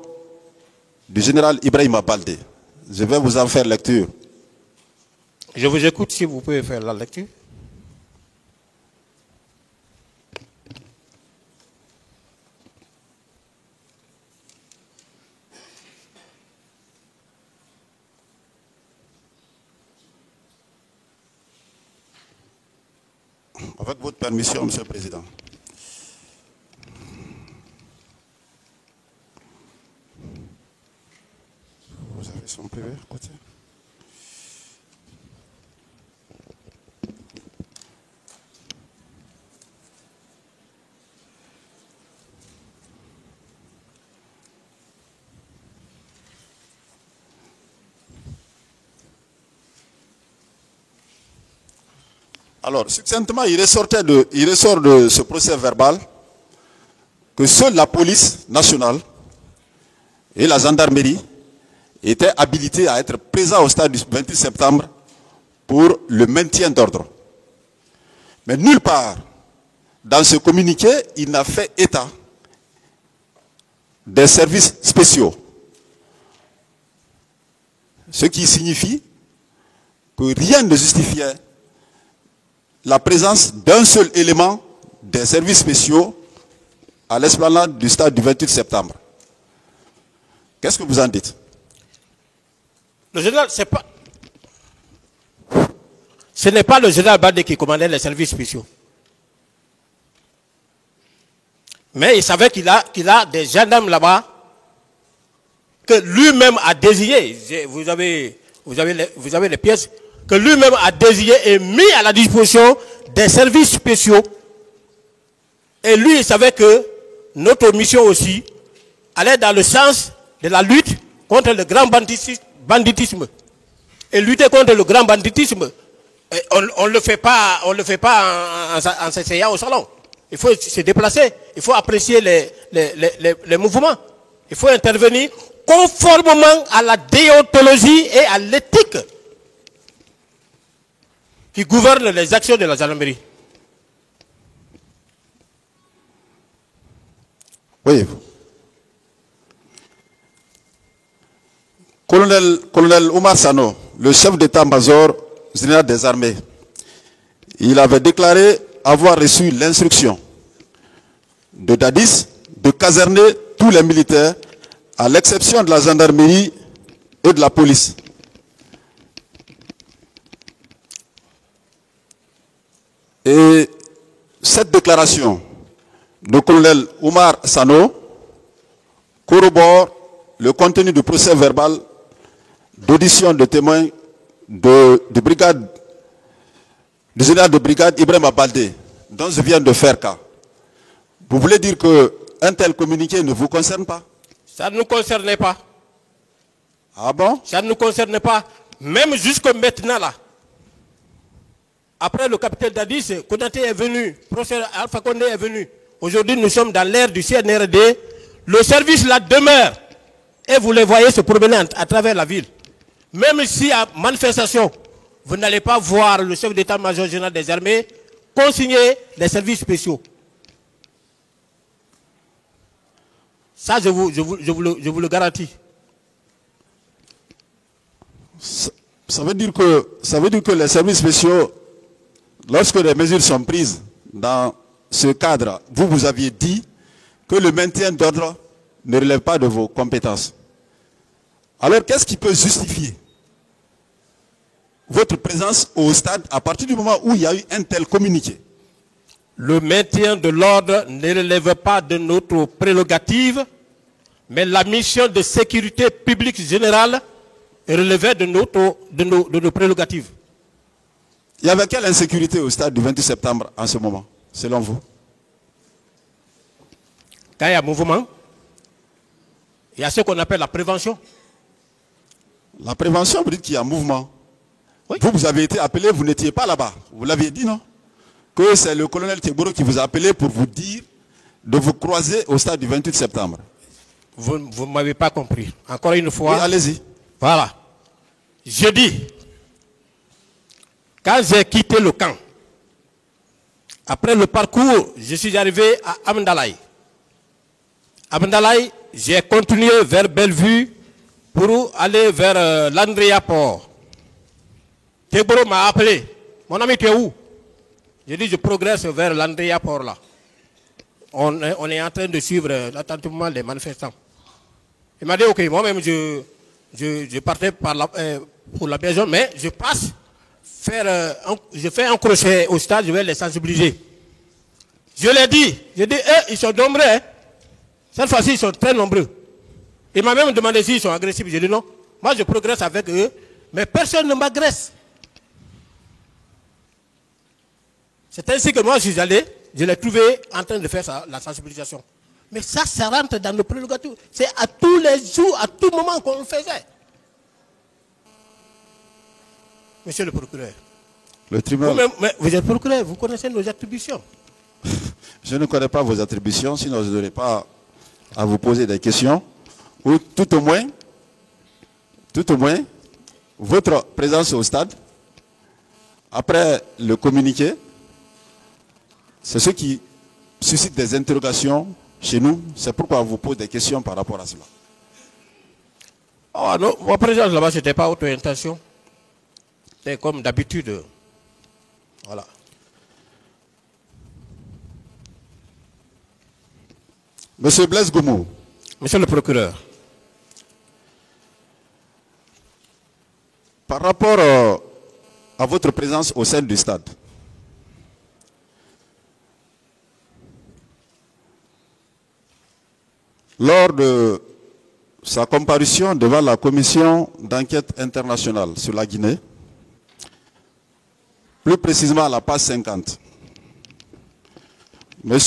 du général Ibrahima Baldé. Je vais vous en faire lecture. Je vous écoute si vous pouvez faire la lecture. Avec votre permission, Monsieur le Président. Vous avez son PV à côté? Alors, succinctement, il ressort de ce procès verbal que seule la police nationale et la gendarmerie étaient habilités à être présents au stade du 28 septembre pour le maintien d'ordre. Mais nulle part dans ce communiqué, il n'a fait état des services spéciaux. Ce qui signifie que rien ne justifiait la présence d'un seul élément des services spéciaux à l'esplanade du stade du 28 septembre. Qu'est-ce que vous en dites? Le général, ce n'est pas le général Baldé qui commandait les services spéciaux. Mais il savait qu'il a des gendarmes là-bas que lui-même a désigné. Vous avez les pièces que lui-même a désigné et mis à la disposition des services spéciaux. Et lui, il savait que notre mission aussi allait dans le sens de la lutte contre le grand banditisme. Et lutter contre le grand banditisme, on ne le fait pas en s'asseyant au salon. Il faut se déplacer, il faut apprécier les mouvements. Il faut intervenir conformément à la déontologie et à l'éthique qui gouverne les actions de la gendarmerie. Oui. Colonel Oumar Sano, le chef d'état-major général des armées, il avait déclaré avoir reçu l'instruction de Dadis de caserner tous les militaires, à l'exception de la gendarmerie et de la police. Et cette déclaration du colonel Oumar Sano corrobore le contenu du procès verbal d'audition de témoins du général de brigade Ibrahima Baldé, dont je viens de faire cas. Vous voulez dire qu'un tel communiqué ne vous concerne pas? Ça ne nous concernait pas. Ah bon? Ça ne nous concernait pas. Même jusqu'à maintenant là. Après le capitaine Dadis, Konaté est venu, professeur Alpha Condé est venu. Aujourd'hui, nous sommes dans l'ère du CNRD. Le service là demeure. Et vous les voyez se promener à travers la ville. Même si à manifestation, vous n'allez pas voir le chef d'état-major général des armées consigner les services spéciaux. Ça, je vous le garantis. Ça veut dire que les services spéciaux, lorsque les mesures sont prises dans ce cadre, vous aviez dit que le maintien d'ordre ne relève pas de vos compétences. Alors, qu'est-ce qui peut justifier votre présence au stade à partir du moment où il y a eu un tel communiqué? Le maintien de l'ordre ne relève pas de notre prérogative, mais la mission de sécurité publique générale relevait de nos prérogatives. Il y avait quelle insécurité au stade du 28 septembre en ce moment, selon vous? Quand il y a mouvement, il y a ce qu'on appelle la prévention. La prévention, vous dites qu'il y a mouvement. Oui. Vous avez été appelé, vous n'étiez pas là-bas. Vous l'aviez dit, non? Que c'est le colonel Teboro qui vous a appelé pour vous dire de vous croiser au stade du 28 septembre. Vous ne m'avez pas compris. Encore une fois. Oui, allez-y. Voilà. Je dis, quand j'ai quitté le camp, Après le parcours, je suis arrivé à Amdalaï. Amdalaï, j'ai continué vers Bellevue pour aller vers l'Andrea Port. Teboro m'a appelé. Mon ami, tu es où? J'ai dit, je progresse vers l'Andrea Port là. On est en train de suivre attentivement les manifestants. Il m'a dit, ok, moi-même, je partais pour la maison, mais je passe je fais un crochet au stade, je vais les sensibiliser. Je l'ai dit, ils sont nombreux. Hein. Cette fois-ci, ils sont très nombreux. Il m'a même demandé s'ils sont agressifs. J'ai dit non. Moi, je progresse avec eux, mais personne ne m'agresse. C'est ainsi que moi, je suis allé, je l'ai trouvé en train de faire la sensibilisation. Mais ça rentre dans nos prérogatives. C'est à tous les jours, à tout moment qu'on le faisait. Monsieur le procureur. Le tribunal. Vous êtes procureur, vous connaissez nos attributions. Je ne connais pas vos attributions, sinon je n'aurais pas à vous poser des questions. Ou tout au moins, votre présence au stade, après le communiqué, c'est ce qui suscite des interrogations chez nous. C'est pourquoi on vous pose des questions par rapport à cela. Oh non, ma présence là-bas, ce n'était pas auto-intention. C'est comme d'habitude. Voilà. Monsieur Blaise Goumou. Monsieur le procureur. Par rapport à votre présence au sein du stade, lors de sa comparution devant la commission d'enquête internationale sur la Guinée, plus précisément à la page 50, M.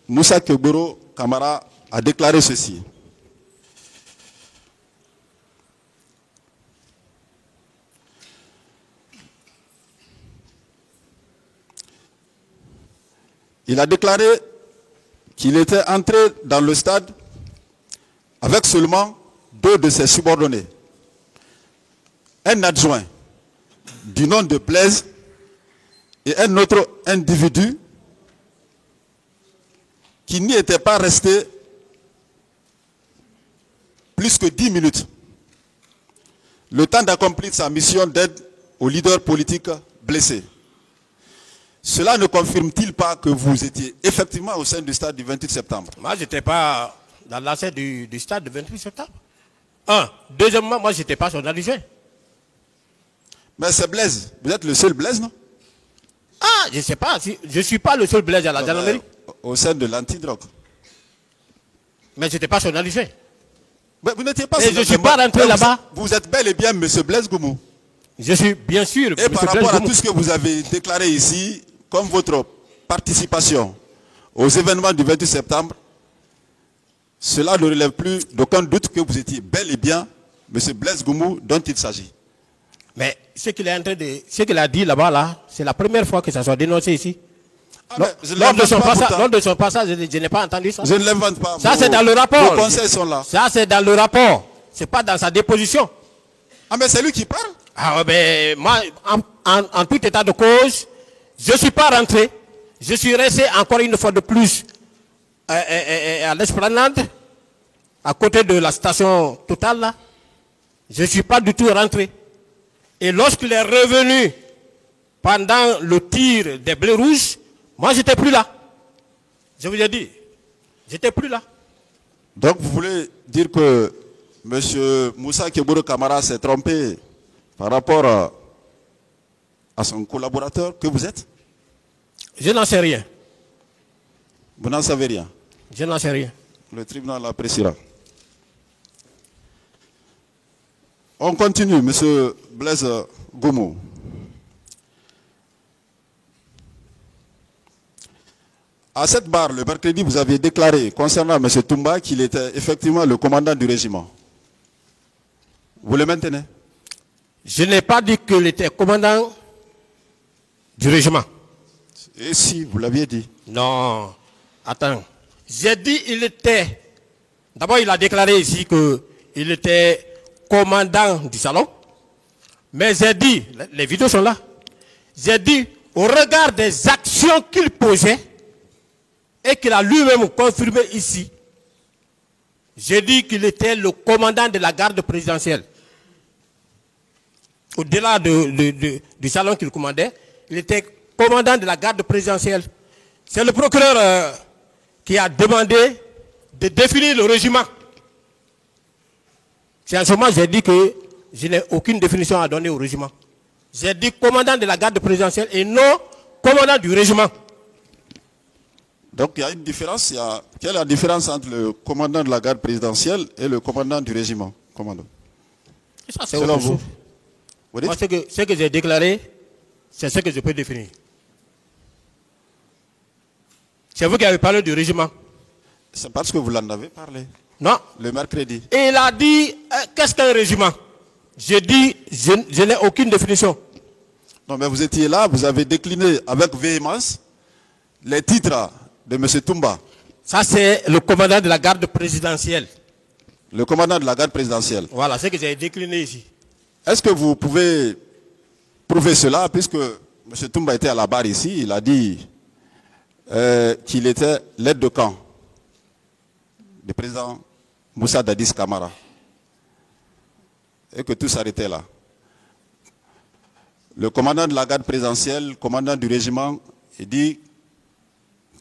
Moussa Keboro Kamara a déclaré ceci. Il a déclaré qu'il était entré dans le stade avec seulement 2 de ses subordonnés. Un adjoint du nom de Blaise et un autre individu qui n'y était pas resté plus que 10 minutes. Le temps d'accomplir sa mission d'aide aux leaders politiques blessés. Cela ne confirme-t-il pas que vous étiez effectivement au sein du stade du 28 septembre? Moi, je n'étais pas dans l'enceinte du stade du 28 septembre. Deuxièmement, moi, je n'étais pas son adjoint. Mais c'est Blaise. Vous êtes le seul Blaise, non? Ah, je ne sais pas. Je ne suis pas le seul Blaise à la gendarmerie. Au sein de l'antidrogue. Mais je n'étais pas son adjoint. Mais vous n'étiez pas. Et je ne suis pas rentré là-bas. Vous êtes bel et bien M. Blaise Goumou. Je suis bien sûr. Et par rapport à tout ce que vous avez déclaré ici, comme votre participation aux événements du 28 septembre, cela ne relève plus d'aucun doute que vous étiez bel et bien M. Blaise Goumou dont il s'agit. Mais ce qu'il a dit là-bas, c'est la première fois que ça soit dénoncé ici. Lors de son passage, je n'ai pas entendu ça. Je ne l'invente pas. Ça, c'est dans le rapport. Vos conseils sont là. Ça, c'est dans le rapport. Ce n'est pas dans sa déposition. Ah, mais c'est lui qui parle. Ah, ben, moi, en tout état de cause, je ne suis pas rentré. Je suis resté encore une fois de plus à l'esplanade, à côté de la station Total, là. Je ne suis pas du tout rentré. Et lorsqu'il est revenu pendant le tir des bleus rouges, moi, j'étais plus là. Je vous ai dit, j'étais plus là. Donc, vous voulez dire que M. Moussa Keboro Kamara s'est trompé par rapport à son collaborateur que vous êtes? Je n'en sais rien. Vous n'en savez rien? Je n'en sais rien. Le tribunal l'appréciera. On continue, M. Blaise Goumou. À cette barre, le mercredi, vous avez déclaré concernant M. Toumba qu'il était effectivement le commandant du régiment. Vous le maintenez? Je n'ai pas dit qu'il était commandant du régiment. Et si, vous l'aviez dit? Non. Attends. J'ai dit il était... D'abord, il a déclaré ici qu'il était commandant du salon. Mais j'ai dit, les vidéos sont là, j'ai dit au regard des actions qu'il posait et qu'il a lui-même confirmé ici, j'ai dit qu'il était le commandant de la garde présidentielle. Au-delà du salon qu'il commandait, il était commandant de la garde présidentielle. C'est le procureur qui a demandé de définir le régiment. C'est en ce moment que j'ai dit que je n'ai aucune définition à donner au régiment. J'ai dit commandant de la garde présidentielle et non commandant du régiment. Donc il y a une différence. Quelle est la différence entre le commandant de la garde présidentielle et le commandant du régiment, commandant? Et ça, c'est autre chose. Moi, ce que j'ai déclaré, c'est ce que je peux définir. C'est vous qui avez parlé du régiment. C'est parce que vous l'en avez parlé. Non. Le mercredi. Et il a dit, qu'est-ce qu'un régiment? J'ai dit, je n'ai aucune définition. Non, mais vous étiez là, vous avez décliné avec véhémence les titres de M. Toumba. Ça, c'est le commandant de la garde présidentielle. Le commandant de la garde présidentielle. Voilà, c'est ce que j'ai décliné ici. Est-ce que vous pouvez prouver cela, puisque M. Toumba était à la barre ici, il a dit qu'il était l'aide de camp du président Moussa Dadis Camara. Et que tout s'arrêtait là. Le commandant de la garde présidentielle, le commandant du régiment, il dit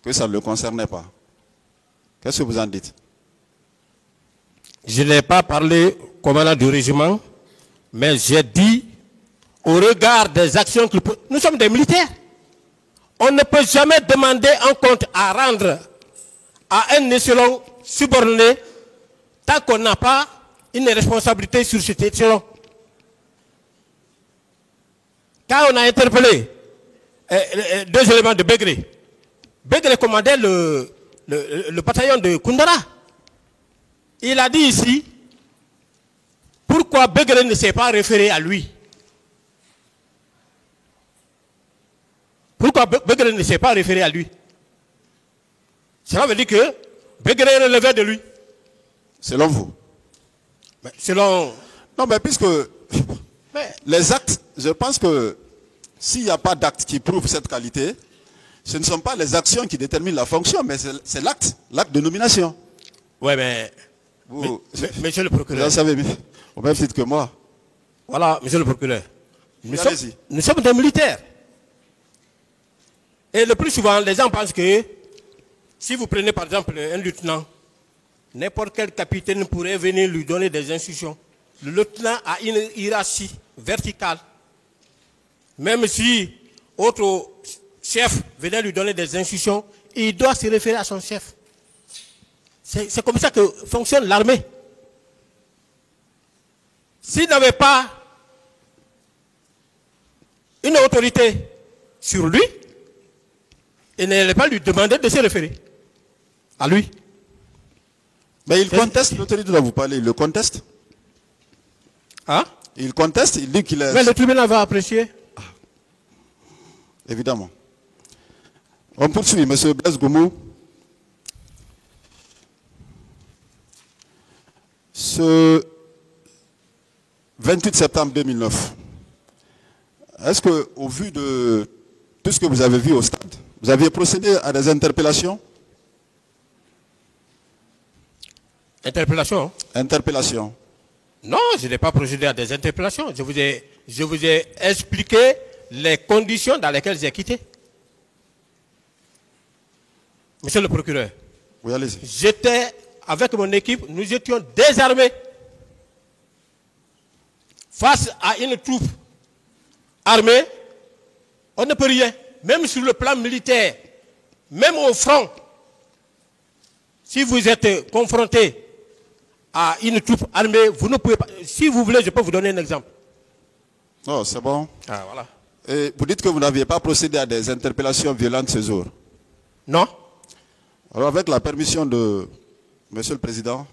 que ça ne le concernait pas. Qu'est-ce que vous en dites? Je n'ai pas parlé commandant du régiment, mais j'ai dit, au regard des actions que nous sommes des militaires. On ne peut jamais demander un compte à rendre à un échelon subordonné tant qu'on n'a pas une responsabilité sur cet échelon. Quand on a interpellé deux éléments de Begré, Begré commandait le bataillon de Koundara. Il a dit ici, pourquoi Begré ne s'est pas référé à lui? Pourquoi Begré ne s'est pas référé à lui? Cela veut dire que Begré relevait de lui. Selon vous? Mais selon... Non, mais puisque les actes, je pense que s'il n'y a pas d'actes qui prouvent cette qualité, ce ne sont pas les actions qui déterminent la fonction, mais c'est l'acte, l'acte de nomination. Oui, mais... monsieur le procureur... Vous savez, au même titre que moi. Voilà, monsieur le procureur. Nous sommes des militaires. Et le plus souvent, les gens pensent que si vous prenez par exemple un lieutenant, n'importe quel capitaine pourrait venir lui donner des instructions. Le lieutenant a une hiérarchie verticale. Même si autre chef venait lui donner des instructions, il doit se référer à son chef. C'est comme ça que fonctionne l'armée. S'il n'avait pas une autorité sur lui, il n'allait pas lui demander de se référer à lui. Mais il conteste l'autorité dont vous parlez, il le conteste. Hein? Il conteste, il dit qu'il est... Mais le tribunal va apprécier. Ah. Évidemment. On poursuit, M. Blaise Goumou. Ce 28 septembre 2009, est-ce qu'au vu de tout ce que vous avez vu au stade, vous aviez procédé à des interpellations? Interpellation? Interpellation. Non, je n'ai pas procédé à des interpellations. Je vous ai expliqué les conditions dans lesquelles j'ai quitté. Monsieur le procureur. Oui, allez-y. J'étais avec mon équipe, nous étions désarmés. Face à une troupe armée, on ne peut rien. Même sur le plan militaire, même au front, si vous êtes confronté à une troupe armée, vous ne pouvez pas... Si vous voulez, je peux vous donner un exemple. Oh, c'est bon. Ah, voilà. Et vous dites que vous n'aviez pas procédé à des interpellations violentes ce jour? Non. Alors, avec la permission de Monsieur le Président,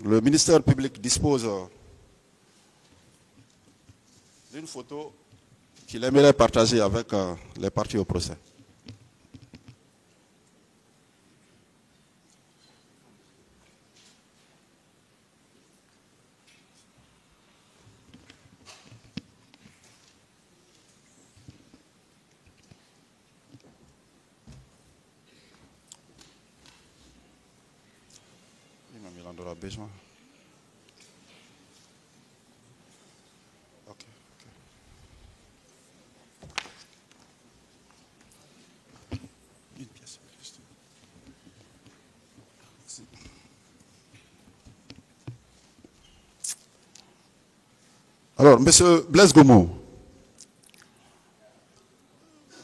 le ministère public dispose d'une photo qu'il aimerait partager avec les parties au procès. en aura besoin. Ok. Une pièce. Merci. Alors, Monsieur Blaise Goumou,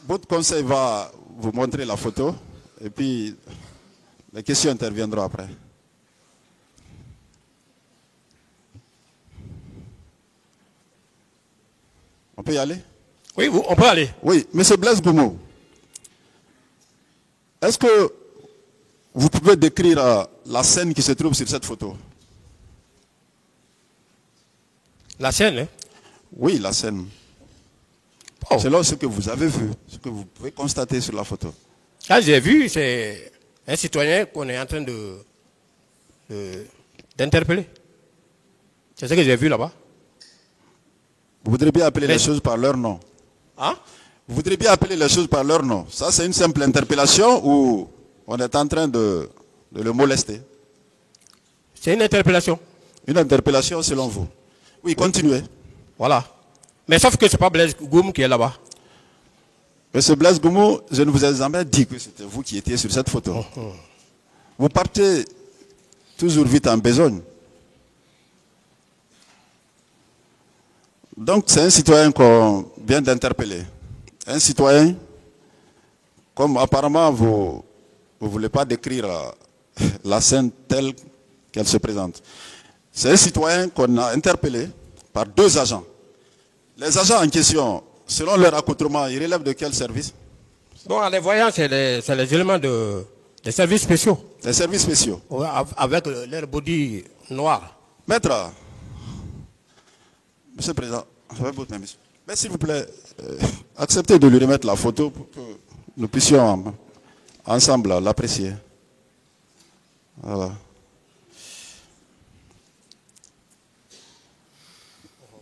votre conseil va vous montrer la photo et puis les questions interviendront après. On peut y aller? Oui, on peut aller. Oui, Monsieur Blaise Goumou, est-ce que vous pouvez décrire la scène qui se trouve sur cette photo? La scène, hein? Oui, la scène. Oh. Selon ce que vous avez vu, ce que vous pouvez constater sur la photo. Là, j'ai vu, c'est un citoyen qu'on est en train d'interpeller. C'est ce que j'ai vu là-bas. Vous voudrez bien appeler les choses par leur nom? Hein? Vous voudrez bien appeler les choses par leur nom? Ça, c'est une simple interpellation ou on est en train de le molester? C'est une interpellation. Une interpellation selon vous? Oui, continuez. Voilà. Mais sauf que ce n'est pas Blaise Goumou qui est là-bas. Monsieur Blaise Goumou, je ne vous ai jamais dit que c'était vous qui étiez sur cette photo. Vous partez toujours vite en besogne. Donc c'est un citoyen qu'on vient d'interpeller. Un citoyen, comme apparemment vous ne voulez pas décrire la scène telle qu'elle se présente. C'est un citoyen qu'on a interpellé par 2 agents. Les agents en question, selon leur accoutrement, ils relèvent de quel service? Bon, en les voyant, c'est les éléments des services spéciaux. Des services spéciaux. Ouais, avec leur body noir. Maître, Monsieur le Président, j'avais votre permission. Mais s'il vous plaît, acceptez de lui remettre la photo pour que nous puissions ensemble l'apprécier. Voilà.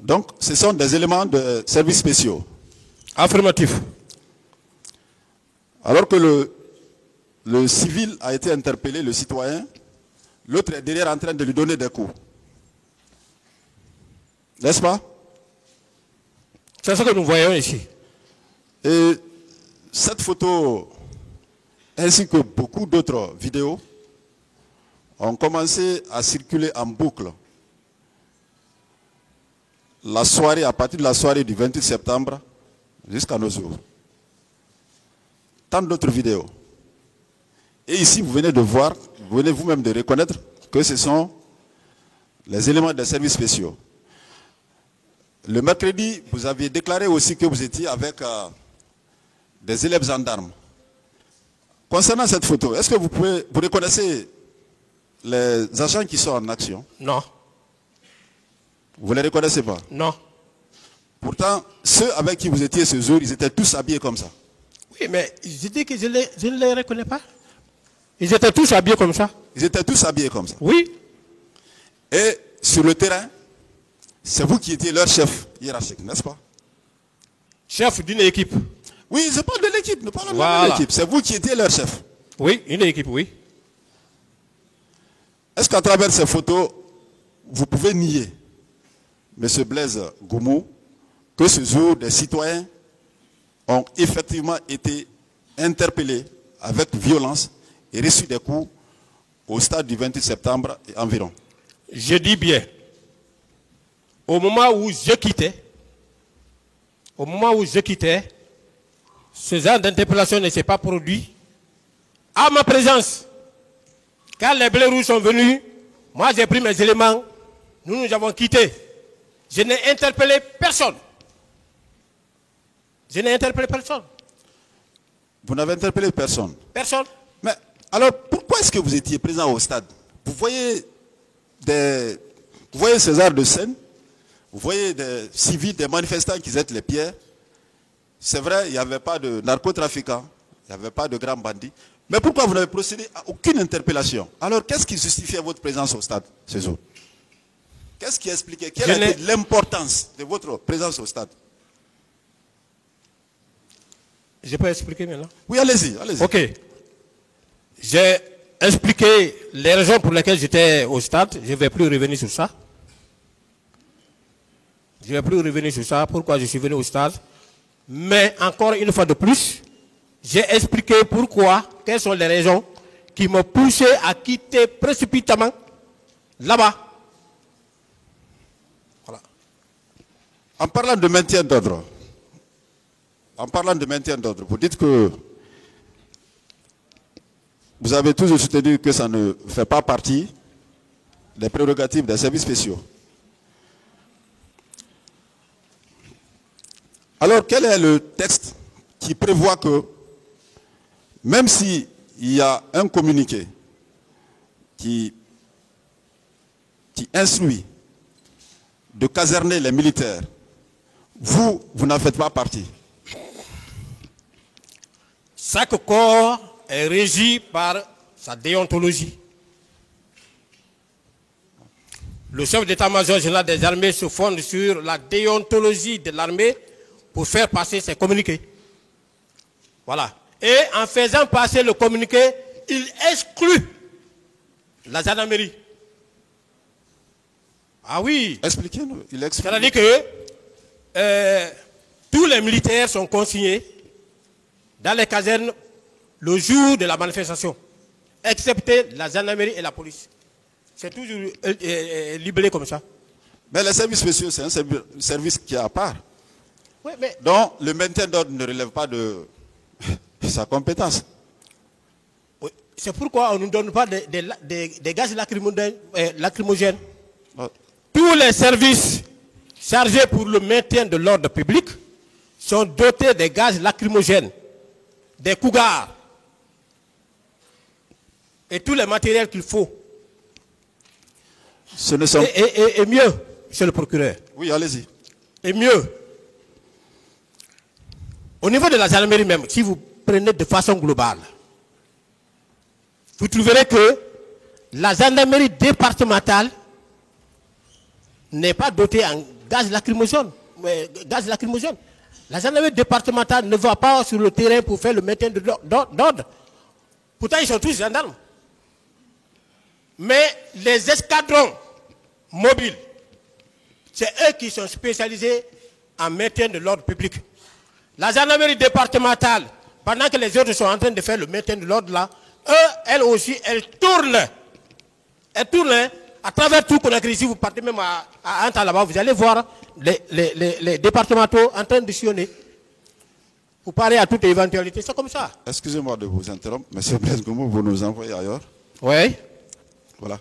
Donc, ce sont des éléments de services spéciaux. Affirmatif. Alors que le civil a été interpellé, le citoyen, l'autre est derrière en train de lui donner des coups. N'est-ce pas? C'est ce que nous voyons ici. Et cette photo, ainsi que beaucoup d'autres vidéos, ont commencé à circuler en boucle. La soirée, à partir de la soirée du 28 septembre jusqu'à nos jours. Tant d'autres vidéos. Et ici, vous venez de voir, vous venez vous-même de reconnaître que ce sont les éléments des services spéciaux. Le mercredi, vous aviez déclaré aussi que vous étiez avec des élèves gendarmes. Concernant cette photo, est-ce que vous reconnaissez les agents qui sont en action? Non. Vous ne les reconnaissez pas? Non. Pourtant, ceux avec qui vous étiez ce jour, ils étaient tous habillés comme ça. Oui, mais je dis que je ne les reconnais pas. Ils étaient tous habillés comme ça. Ils étaient tous habillés comme ça. Oui. Et sur le terrain, c'est vous qui étiez leur chef hiérarchique, n'est-ce pas? Chef d'une équipe. Oui, je parle de l'équipe, nous parlons Voilà. de l'équipe. C'est vous qui étiez leur chef. Oui, une équipe, oui. Est-ce qu'à travers ces photos, vous pouvez nier, M. Blaise Goumou, que ce jour, des citoyens ont effectivement été interpellés avec violence et reçu des coups au stade du 28 septembre et environ? Je dis bien, au moment où je quittais, ce genre d'interpellation ne s'est pas produit à ma présence. Quand les blés rouges sont venus, moi j'ai pris mes éléments, nous avons quitté. Je n'ai interpellé personne. Je n'ai interpellé personne. Vous n'avez interpellé personne? Personne. Mais alors, pourquoi est-ce que vous étiez présent au stade? Vous voyez ce genre de scène, vous voyez des civils, des manifestants qui jettent les pierres. C'est vrai, il n'y avait pas de narcotrafiquants, il n'y avait pas de grands bandits. Mais pourquoi vous n'avez procédé à aucune interpellation? Alors, qu'est-ce qui justifiait votre présence au stade ce jour? Qu'est-ce qui expliquait? Quelle a été l'importance de votre présence au stade? Je peux expliquer maintenant? Oui, allez-y, allez-y. Ok. J'ai expliqué les raisons pour lesquelles j'étais au stade. Je ne vais plus revenir sur ça. Je ne vais plus revenir sur ça, pourquoi je suis venu au stade. Mais encore une fois de plus, j'ai expliqué pourquoi, quelles sont les raisons qui m'ont poussé à quitter précipitamment là-bas. Voilà. En parlant de maintien d'ordre, vous dites que vous avez toujours soutenu que ça ne fait pas partie des prérogatives des services spéciaux. Alors, quel est le texte qui prévoit que, même s'il y a un communiqué qui instruit de caserner les militaires, vous n'en faites pas partie? Chaque corps est régi par sa déontologie. Le chef d'état-major général des armées se fonde sur la déontologie de l'armée pour faire passer ses communiqués. Voilà. Et en faisant passer le communiqué, il exclut la gendarmerie. Ah oui. Expliquez-nous. C'est-à-dire que tous les militaires sont consignés dans les casernes le jour de la manifestation, excepté la gendarmerie et la police. C'est toujours libellé comme ça. Mais les services spéciaux, c'est un service qui est à part. Oui, mais... Donc, le maintien d'ordre ne relève pas de sa compétence. Oui. C'est pourquoi on ne nous donne pas des gaz lacrymogènes. Tous les services chargés pour le maintien de l'ordre public sont dotés des gaz lacrymogènes, des cougars et tous les matériels qu'il faut. Ce ne sont... et mieux, monsieur le procureur. Oui, allez-y. Et mieux, au niveau de la gendarmerie même, si vous prenez de façon globale, vous trouverez que la gendarmerie départementale n'est pas dotée en gaz lacrymogène. La gendarmerie départementale ne va pas sur le terrain pour faire le maintien d'ordre. Pourtant, ils sont tous gendarmes. Mais les escadrons mobiles, c'est eux qui sont spécialisés en maintien de l'ordre public. La gendarmerie départementale, pendant que les autres sont en train de faire le maintien de l'ordre là, elles aussi, elles tournent. Elles tournent à travers tout Conakry. Si vous partez même à Anta là-bas, vous allez voir les départementaux en train de sillonner. Vous parlez à toute éventualité, c'est comme ça. Excusez-moi de vous interrompre, monsieur Blaise Goumou, vous nous envoyez ailleurs. Oui. Voilà.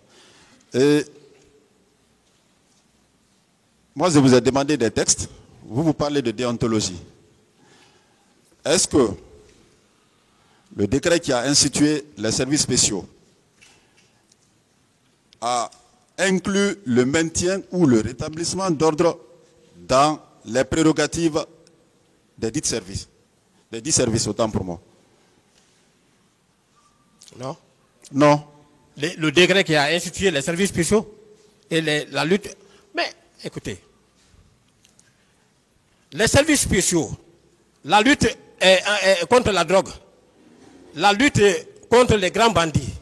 Et moi, je vous ai demandé des textes. Vous parlez de déontologie. Est-ce que le décret qui a institué les services spéciaux a inclus le maintien ou le rétablissement d'ordre dans les prérogatives des dits services? Des dits services, autant pour moi. Non. Non. Le décret qui a institué les services spéciaux et la lutte. Mais écoutez, les services spéciaux, la lutte contre la drogue, la lutte contre les grands bandits,